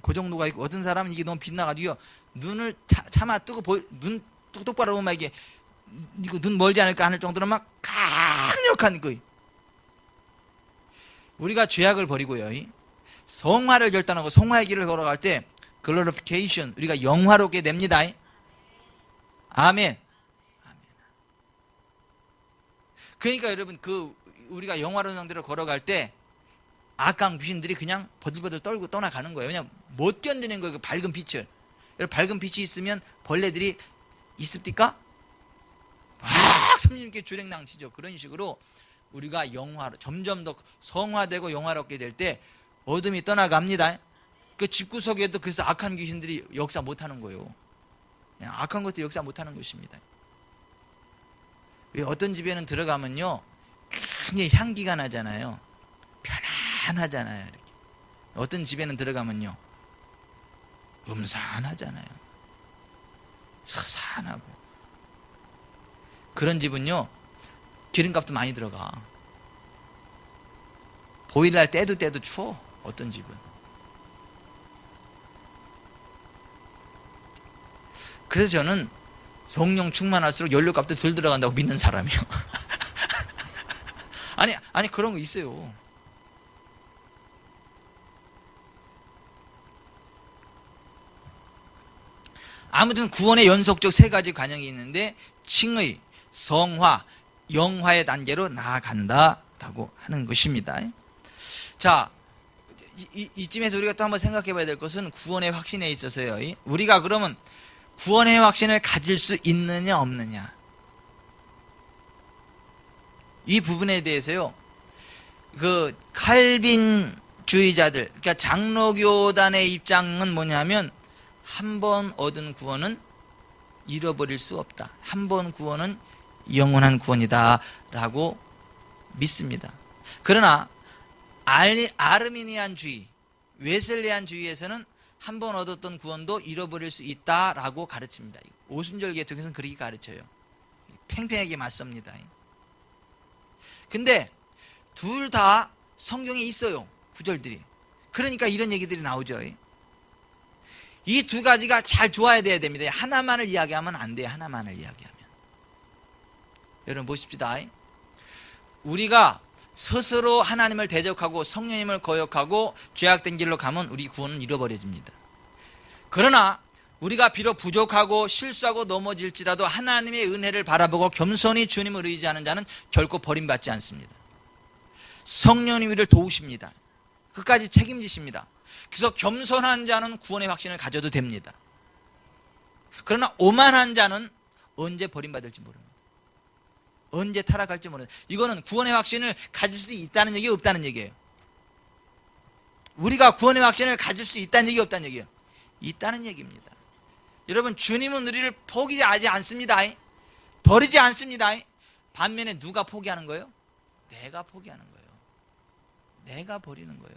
그 정도가 있고, 어떤 사람은 이게 너무 빛나가지고요 눈을 차마 뜨고 눈 똑바로 보면 이게 이거 눈 멀지 않을까 하는 정도로 막 강력한 거예요. 우리가 죄악을 버리고요 성화를 결단하고 성화의 길을 걸어갈 때 글로리피케이션, 우리가 영화롭게 됩니다. 아멘. 그러니까 여러분, 우리가 영화로운 상태로 걸어갈 때 악한 귀신들이 그냥 버들버들 떨고 떠나가는 거예요. 그냥 못 견디는 거예요, 그 밝은 빛을. 여러분, 밝은 빛이 있으면 벌레들이 있습니까? 막 성님께 주랭랑 치죠. 그런 식으로 우리가 점점 더 성화되고 영화롭게 될 때 어둠이 떠나갑니다. 그 집구석에도 그래서 악한 귀신들이 역사 못하는 거예요. 악한 것들이 역사 못하는 것입니다. 왜 어떤 집에는 들어가면요 굉장히 향기가 나잖아요. 편안하잖아요. 이렇게. 어떤 집에는 들어가면요 음산하잖아요. 서산하고. 그런 집은요 기름값도 많이 들어가. 보일날 때도 추워. 어떤 집은 그래서 저는 성령 충만할수록 연료값도 덜 들어간다고 믿는 사람이요. 아니 그런 거 있어요. 아무튼 구원의 연속적 세 가지 관형이 있는데 칭의, 성화, 영화의 단계로 나아간다라고 하는 것입니다. 자, 이쯤에서 우리가 또 한번 생각해 봐야 될 것은 구원의 확신에 있어서요. 우리가 그러면 구원의 확신을 가질 수 있느냐 없느냐, 이 부분에 대해서요, 그 칼빈주의자들, 그러니까 장로교단의 입장은 뭐냐면, 한 번 얻은 구원은 잃어버릴 수 없다, 한 번 구원은 영원한 구원이다 라고 믿습니다. 그러나 아르미니안주의, 웨슬레안주의에서는 한 번 얻었던 구원도 잃어버릴 수 있다라고 가르칩니다. 오순절 계통에서는 그렇게 가르쳐요. 팽팽하게 맞섭니다. 근데 둘 다 성경에 있어요, 구절들이. 그러니까 이런 얘기들이 나오죠. 이 두 가지가 잘 조화해야 됩니다. 하나만을 이야기하면 안 돼요. 하나만을 이야기하면. 여러분 보십시다. 우리가 스스로 하나님을 대적하고 성령님을 거역하고 죄악된 길로 가면 우리 구원은 잃어버려집니다. 그러나 우리가 비록 부족하고 실수하고 넘어질지라도 하나님의 은혜를 바라보고 겸손히 주님을 의지하는 자는 결코 버림받지 않습니다. 성령님이 우리를 도우십니다. 끝까지 책임지십니다. 그래서 겸손한 자는 구원의 확신을 가져도 됩니다. 그러나 오만한 자는 언제 버림받을지 모릅니다. 언제 타락할지 모릅니다. 이거는 구원의 확신을 가질 수 있다는 얘기, 없다는 얘기예요. 우리가 구원의 확신을 가질 수 있다는 얘기, 없다는 얘기예요. 있다는 얘기입니다. 여러분, 주님은 우리를 포기하지 않습니다. 버리지 않습니다. 반면에 누가 포기하는 거예요? 내가 포기하는 거예요. 내가 버리는 거예요.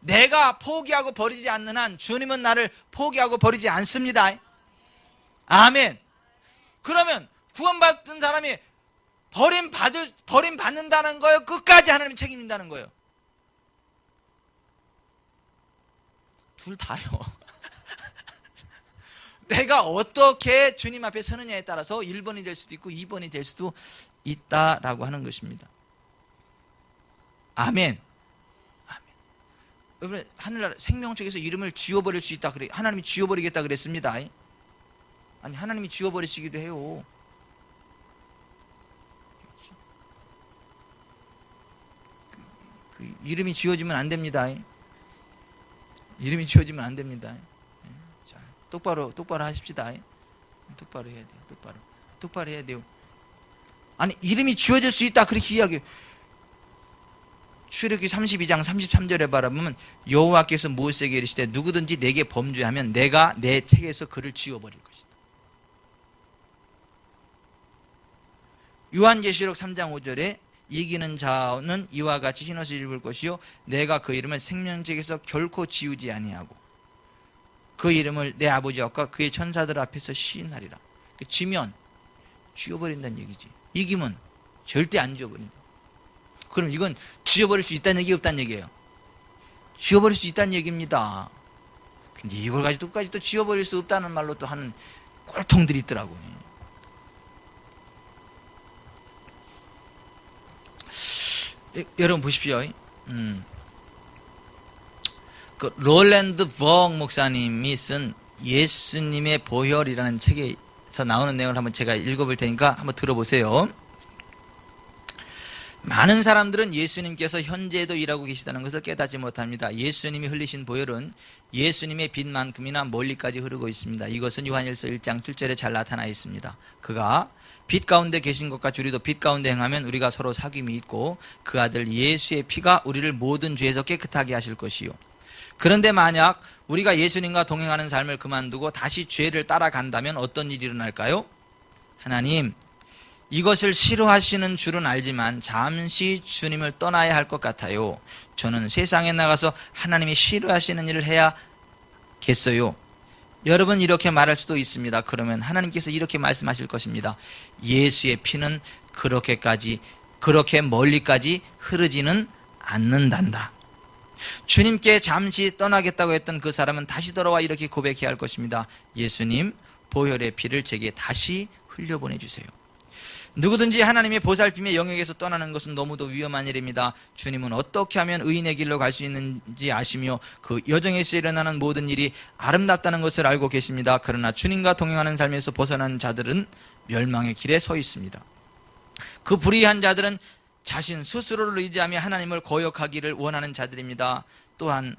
내가 포기하고 버리지 않는 한 주님은 나를 포기하고 버리지 않습니다. 아멘. 그러면 구원받은 사람이 버림받는다는 거예요? 끝까지 하나님이 책임진다는 거예요? 둘 다요. 내가 어떻게 주님 앞에 서느냐에 따라서 1번이 될 수도 있고 2번이 될 수도 있다라고 하는 것입니다. 아멘. 여러분, 하늘나라 생명책에서 이름을 지워버릴 수 있다 그래. 하나님이 지워버리겠다 그랬습니다. 아니, 하나님이 지워버리시기도 해요. 그 이름이 지워지면 안 됩니다. 이름이 지워지면 안 됩니다. 자, 똑바로 하십시다. 똑바로 해야 돼요. 똑바로 해야 돼요. 아니, 이름이 지워질 수 있다 그렇게 이야기해요. 출애굽기 32장 33절에 바라보면 여호와께서 모세에게 이르시되 누구든지 내게 범죄하면 내가 내 책에서 그를 지워버릴 것이다. 요한계시록 3장 5절에 이기는 자는 이와 같이 흰옷을 입을 것이요 내가 그 이름을 생명책에서 결코 지우지 아니하고 그 이름을 내 아버지 앞과 그의 천사들 앞에서 시인하리라. 지면 지워버린다는 얘기지. 이기면 절대 안 지워버린다. 그럼 이건 지워버릴 수 있다는 얘기, 없다는 얘기예요? 지워버릴 수 있다는 얘기입니다. 근데 이걸 가지고 끝까지 또 지워버릴 수 없다는 말로 또 하는 꼴통들이 있더라고요. 여러분 보십시오. 그 롤랜드 버그 목사님이 쓴 예수님의 보혈이라는 책에서 나오는 내용을 한번 제가 읽어볼 테니까 한번 들어보세요. 많은 사람들은 예수님께서 현재에도 일하고 계시다는 것을 깨닫지 못합니다. 예수님이 흘리신 보혈은 예수님의 빛만큼이나 멀리까지 흐르고 있습니다. 이것은 요한일서 1장 7절에 잘 나타나 있습니다. 그가 빛 가운데 계신 것과 우리도 빛 가운데 행하면 우리가 서로 사귐이 있고 그 아들 예수의 피가 우리를 모든 죄에서 깨끗하게 하실 것이요. 그런데 만약 우리가 예수님과 동행하는 삶을 그만두고 다시 죄를 따라간다면 어떤 일이 일어날까요? 하나님, 이것을 싫어하시는 줄은 알지만 잠시 주님을 떠나야 할 것 같아요. 저는 세상에 나가서 하나님이 싫어하시는 일을 해야겠어요. 여러분 이렇게 말할 수도 있습니다. 그러면 하나님께서 이렇게 말씀하실 것입니다. 예수의 피는 그렇게 멀리까지 흐르지는 않는단다. 주님께 잠시 떠나겠다고 했던 그 사람은 다시 돌아와 이렇게 고백해야 할 것입니다. 예수님, 보혈의 피를 제게 다시 흘려보내주세요. 누구든지 하나님의 보살핌의 영역에서 떠나는 것은 너무도 위험한 일입니다. 주님은 어떻게 하면 의인의 길로 갈 수 있는지 아시며 그 여정에서 일어나는 모든 일이 아름답다는 것을 알고 계십니다. 그러나 주님과 동행하는 삶에서 벗어난 자들은 멸망의 길에 서 있습니다. 그 불의한 자들은 자신 스스로를 의지하며 하나님을 거역하기를 원하는 자들입니다. 또한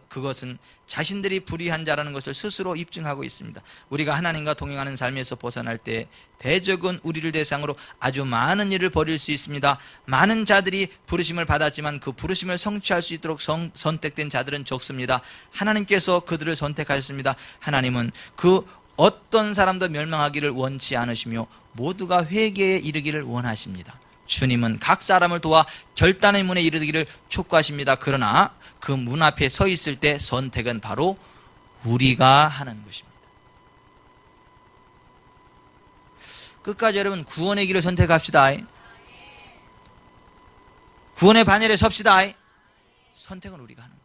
그것은 자신들이 불의한 자라는 것을 스스로 입증하고 있습니다. 우리가 하나님과 동행하는 삶에서 벗어날 때 대적은 우리를 대상으로 아주 많은 일을 벌일 수 있습니다. 많은 자들이 부르심을 받았지만 그 부르심을 성취할 수 있도록 선택된 자들은 적습니다. 하나님께서 그들을 선택하셨습니다. 하나님은 그 어떤 사람도 멸망하기를 원치 않으시며 모두가 회개에 이르기를 원하십니다. 주님은 각 사람을 도와 결단의 문에 이르기를 촉구하십니다. 그러나 그 문 앞에 서 있을 때 선택은 바로 우리가 하는 것입니다. 끝까지 여러분 구원의 길을 선택합시다. 구원의 반열에 섭시다. 선택은 우리가 하는 거예요.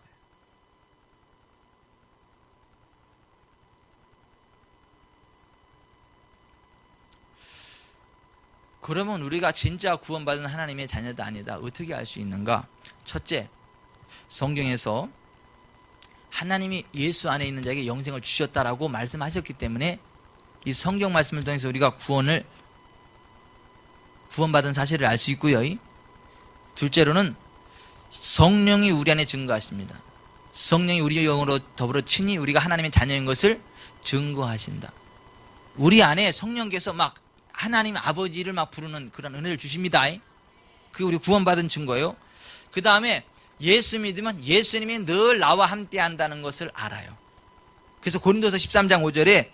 그러면 우리가 진짜 구원받은 하나님의 자녀다 아니다 어떻게 알 수 있는가? 첫째, 성경에서 하나님이 예수 안에 있는 자에게 영생을 주셨다라고 말씀하셨기 때문에 이 성경 말씀을 통해서 우리가 구원받은 사실을 알 수 있고요. 둘째로는 성령이 우리 안에 증거하십니다. 성령이 우리의 영으로 더불어 친히 우리가 하나님의 자녀인 것을 증거하신다. 우리 안에 성령께서 막 하나님 아버지를 막 부르는 그런 은혜를 주십니다. 그게 우리 구원받은 증거예요. 그 다음에 예수 믿으면 예수님이 늘 나와 함께 한다는 것을 알아요. 그래서 고린도서 13장 5절에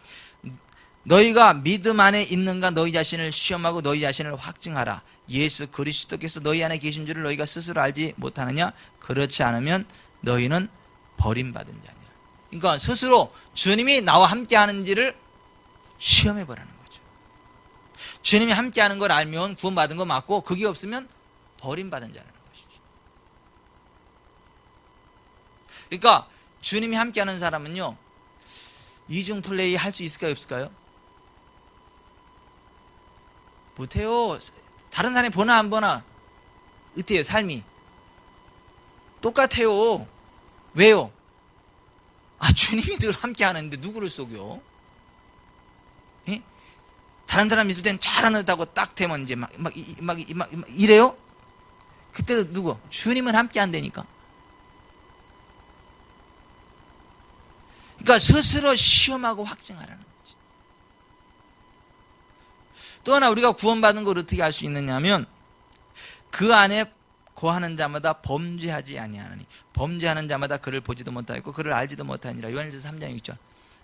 너희가 믿음 안에 있는가 너희 자신을 시험하고 너희 자신을 확증하라. 예수 그리스도께서 너희 안에 계신 줄을 너희가 스스로 알지 못하느냐? 그렇지 않으면 너희는 버림받은 자니라. 그러니까 스스로 주님이 나와 함께 하는지를 시험해 보라는 거예요. 주님이 함께하는 걸 알면 구원받은 거 맞고 그게 없으면 버림받은 자라는 것이죠. 그러니까 주님이 함께하는 사람은요 이중 플레이 할 수 있을까요 없을까요? 못해요. 다른 사람이 보나 안 보나 어때요 삶이? 똑같아요. 왜요? 주님이 늘 함께하는데 누구를 속여? 예? 다른 사람 있을 땐 잘하는다고 딱 되면 이제 막 이래요? 그때도 누구? 주님은 함께 한다니까. 그러니까 스스로 시험하고 확증하라는 거지. 또 하나 우리가 구원받은 걸 어떻게 알 수 있느냐 하면 그 안에 거하는 자마다 범죄하지 아니하느니 범죄하는 자마다 그를 보지도 못하였고 그를 알지도 못하니라. 요한일서 3장 6절.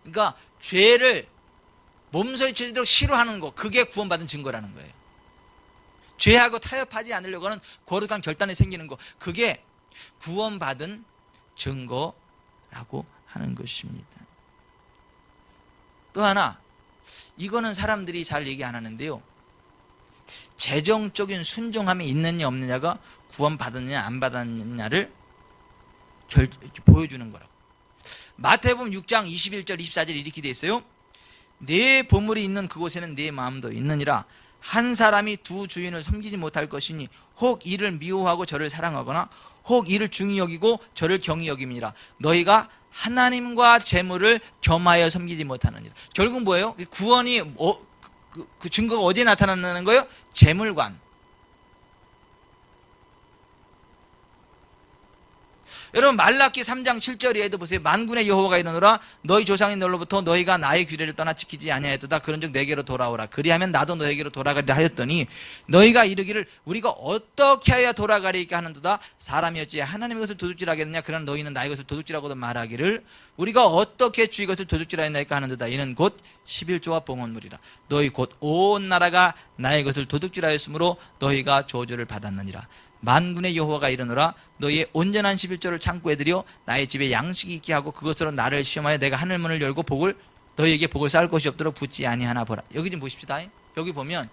그러니까 죄를 몸소리 쳐지도록 싫어하는 거 그게 구원받은 증거라는 거예요. 죄하고 타협하지 않으려고 하는 거룩한 결단이 생기는 거 그게 구원받은 증거라고 하는 것입니다. 또 하나 이거는 사람들이 잘 얘기 안 하는데요. 재정적인 순종함이 있느냐 없느냐가 구원받았느냐 안 받았느냐를 보여주는 거라고. 마태복음 6장 21절 24절 이렇게 돼 있어요. 내 보물이 있는 그곳에는 내 마음도 있느니라. 한 사람이 두 주인을 섬기지 못할 것이니 혹 이를 미워하고 저를 사랑하거나 혹 이를 중히 여기고 저를 경히 여김이라. 너희가 하나님과 재물을 겸하여 섬기지 못하느니라. 결국 뭐예요? 구원이 그 증거가 어디에 나타나는 거예요? 재물관. 여러분 말라기 3장 7절에도 보세요. 만군의 여호와가 이르노라 너희 조상인 너로부터 너희가 나의 규례를 떠나 지키지 아니하였도다. 그런즉 내게로 돌아오라. 그리하면 나도 너에게로 돌아가리라 하였더니 너희가 이르기를 우리가 어떻게 하여 돌아가리까 하는도다. 사람이 어찌 하나님의 것을 도둑질하겠느냐. 그러나 너희는 나의 것을 도둑질하고도 말하기를 우리가 어떻게 주의 것을 도둑질하였나이까 하는도다. 이는 곧 11조와 봉헌물이라. 너희 곧 온 나라가 나의 것을 도둑질하였으므로 너희가 저주를 받았느니라. 만군의 여호와가 이르노라 너희의 온전한 11조를 창고에 들여 나의 집에 양식이 있게 하고 그것으로 나를 시험하여 내가 하늘문을 열고 너희에게 복을 쌓을 것이 없도록 붙지 아니하나 보라. 여기 좀 보십시다. 여기 보면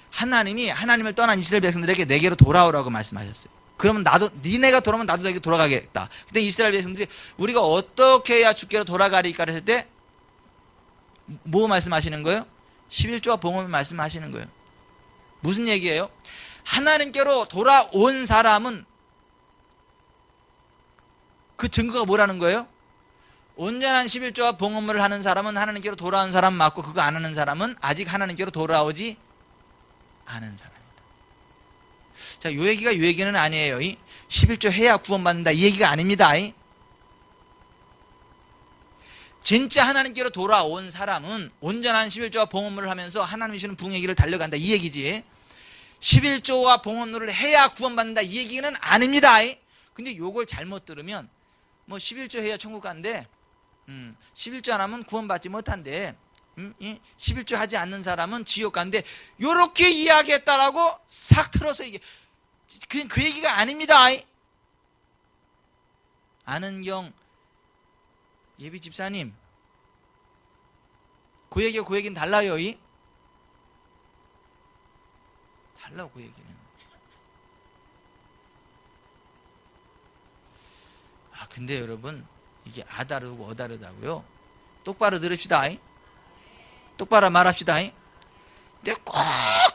하나님이 하나님을 떠난 이스라엘 백성들에게 내게로 돌아오라고 말씀하셨어요. 그러면 나도 니네가 돌아오면 나도 너에게 돌아가겠다. 근데 이스라엘 백성들이 우리가 어떻게 해야 주께로 돌아가리까 했을 때 뭐 말씀하시는 거예요? 11조와 봉헌을 말씀하시는 거예요. 무슨 얘기예요? 하나님께로 돌아온 사람은 그 증거가 뭐라는 거예요? 온전한 11조와 봉헌을 하는 사람은 하나님께로 돌아온 사람 맞고, 그거 안 하는 사람은 아직 하나님께로 돌아오지 않은 사람이다. 자, 요 얘기가 요 얘기는 아니에요. 11조 해야 구원받는다, 이 얘기가 아닙니다. 진짜 하나님께로 돌아온 사람은 온전한 11조와 봉헌을 하면서 하나님이 주는 부흥의 길을 달려간다, 이 얘기지. 11조와 봉헌을 해야 구원받는다, 이 얘기는 아닙니다. 근데 요걸 잘못 들으면 뭐 11조 해야 천국 간대, 11조 안 하면 구원받지 못한대, 11조 하지 않는 사람은 지옥 간대, 요렇게 이야기했다라고 싹 틀어서 이게 그 얘기가 아닙니다. 안은경 예비 집사님, 그 얘기와 그 얘기는 달라요. 달라, 그 얘기는. 근데 여러분, 이게 아다르고 어다르다고요. 똑바로 들읍시다. 똑바로 말합시다. 근데 꼭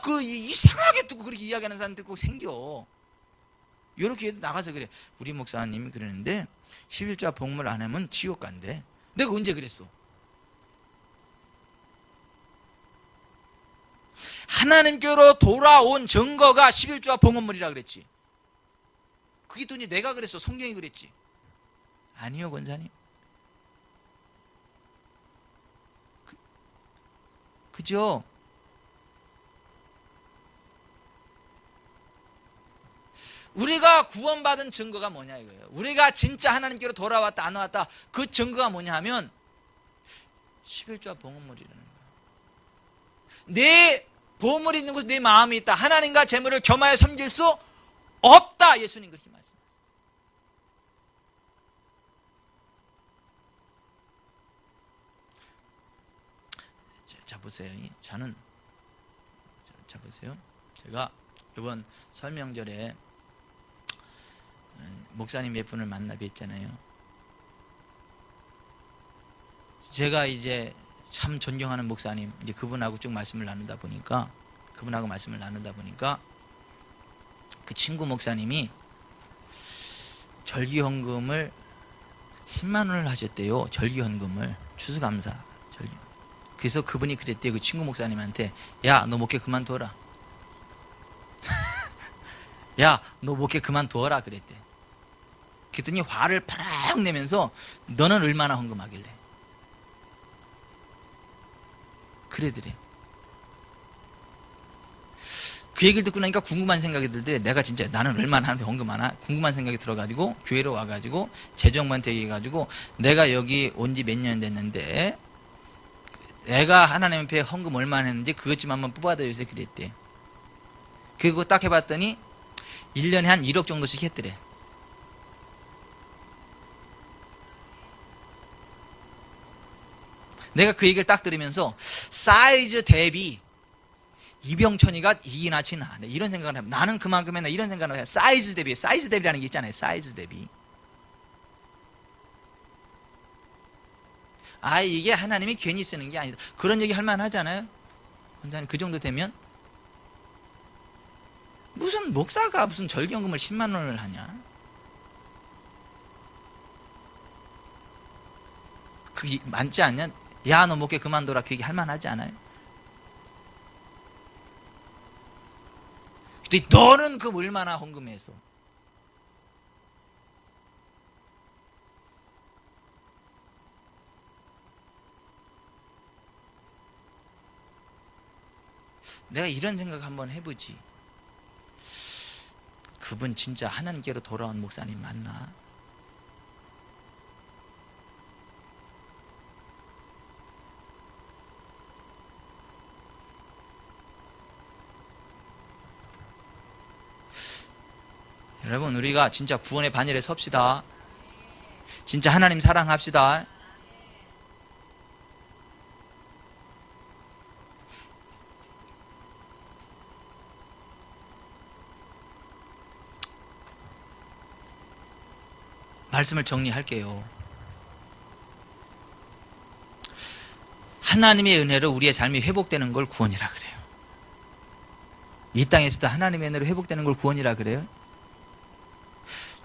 그 이상하게 또 그렇게 이야기하는 사람들 꼭 생겨. 요렇게 나가서 그래. 우리 목사님이 그러는데 11조와 봉헌을 안 하면 지옥 간대. 내가 언제 그랬어? 하나님께로 돌아온 증거가 11조와 봉헌물이라 그랬지. 그게 또 내가 그랬어? 성경이 그랬지? 아니요, 권사님. 그죠? 우리가 구원받은 증거가 뭐냐 이거예요. 우리가 진짜 하나님께로 돌아왔다 안 왔다, 그 증거가 뭐냐 하면 11조와 봉헌물이라는 거예요. 내 보물이 있는 곳에 내 마음이 있다. 하나님과 재물을 겸하여 섬길 수 없다. 예수님 그렇게 말씀하세요. 자 보세요. 자 보세요. 제가 이번 설명절에 목사님 몇 분을 만나 뵀잖아요. 제가 이제 참 존경하는 목사님, 이제 그분하고 쭉 말씀을 나누다 보니까 그 친구 목사님이 절기헌금을 10만 원을 하셨대요. 절기헌금을, 추수감사 절기. 그래서 그분이 그랬대요. 그 친구 목사님한테, 야, 너 목회 그만둬라. 야, 너 목회 그만둬라 그랬대. 그랬더니 화를 파락 내면서, 너는 얼마나 헌금하길래? 그래더래. 그 얘기를 듣고 나니까 궁금한 생각이 들대. 내가 진짜 나는 얼마나 하는데 헌금하나? 궁금한 생각이 들어가지고 교회로 와가지고 재정부한테 얘기해가지고, 내가 여기 온 지 몇 년 됐는데 내가 하나님 앞에 헌금 얼마나 했는지 그것 좀 한번 뽑아다 주세요 그랬대. 그리고 딱 해봤더니 1년에 한 1억 정도씩 했더래. 내가 그 얘기를 딱 들으면서 사이즈 대비 이병천이가 이기나 지나, 이런 생각을 해요. 나는 그만큼 했나, 이런 생각을 해요. 사이즈 대비라는 게 있잖아요. 사이즈 대비. 이게 하나님이 괜히 쓰는 게 아니다, 그런 얘기 할 만하잖아요. 그 정도 되면 무슨 목사가 무슨 절기헌금을 10만 원을 하냐? 그게 많지 않냐? 야, 너 목회 그만둬라, 그 얘기 할 만하지 않아요? 근데 너는 그 얼마나 헌금해서? 내가 이런 생각 한번 해보지. 그분 진짜 하나님께로 돌아온 목사님 맞나? 여러분, 우리가 진짜 구원의 반열에 섭시다. 진짜 하나님 사랑합시다. 말씀을 정리할게요. 하나님의 은혜로 우리의 삶이 회복되는 걸 구원이라 그래요. 이 땅에서도 하나님의 은혜로 회복되는 걸 구원이라 그래요.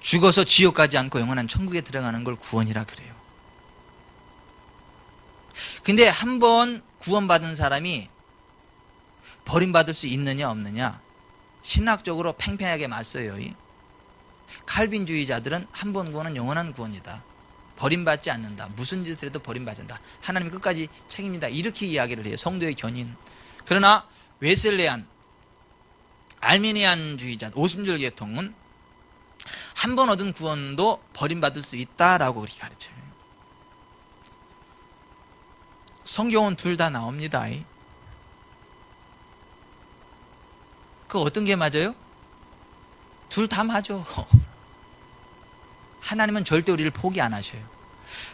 죽어서 지옥 가지 않고 영원한 천국에 들어가는 걸 구원이라 그래요. 근데 한 번 구원받은 사람이 버림받을 수 있느냐 없느냐, 신학적으로 팽팽하게 맞서요. 칼빈주의자들은 한 번 구원은 영원한 구원이다, 버림받지 않는다, 무슨 짓을 해도 버림받지 않는다, 하나님이 끝까지 책임진다, 이렇게 이야기를 해요, 성도의 견인. 그러나 웨슬레안, 알미니안주의자, 오순절 계통은 한 번 얻은 구원도 버림받을 수 있다라고 그렇게 가르쳐요. 성경은 둘 다 나옵니다. 그 어떤 게 맞아요? 둘 다 맞아. 하나님은 절대 우리를 포기 안 하셔요.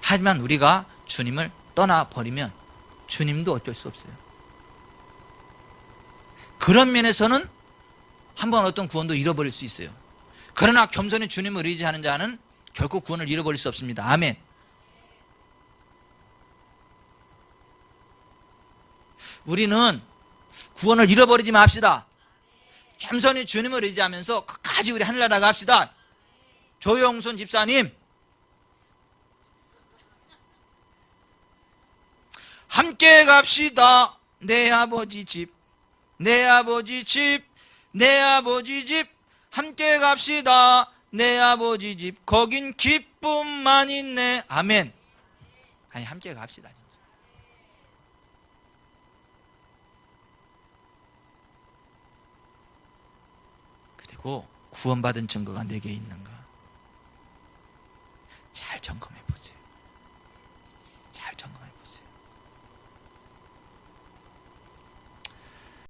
하지만 우리가 주님을 떠나버리면 주님도 어쩔 수 없어요. 그런 면에서는 한 번 어떤 구원도 잃어버릴 수 있어요. 그러나 겸손히 주님을 의지하는 자는 결코 구원을 잃어버릴 수 없습니다. 아멘. 우리는 구원을 잃어버리지 맙시다. 겸손히 주님을 의지하면서 끝까지 우리 하늘나라 갑시다. 조영순 집사님, 함께 갑시다. 내 아버지 집, 내 아버지 집, 내 아버지 집, 함께 갑시다. 내 아버지 집, 거긴 기쁨만 있네. 아멘. 아니, 함께 갑시다. 진짜. 그리고 구원받은 증거가 내게 있는가 잘 점검.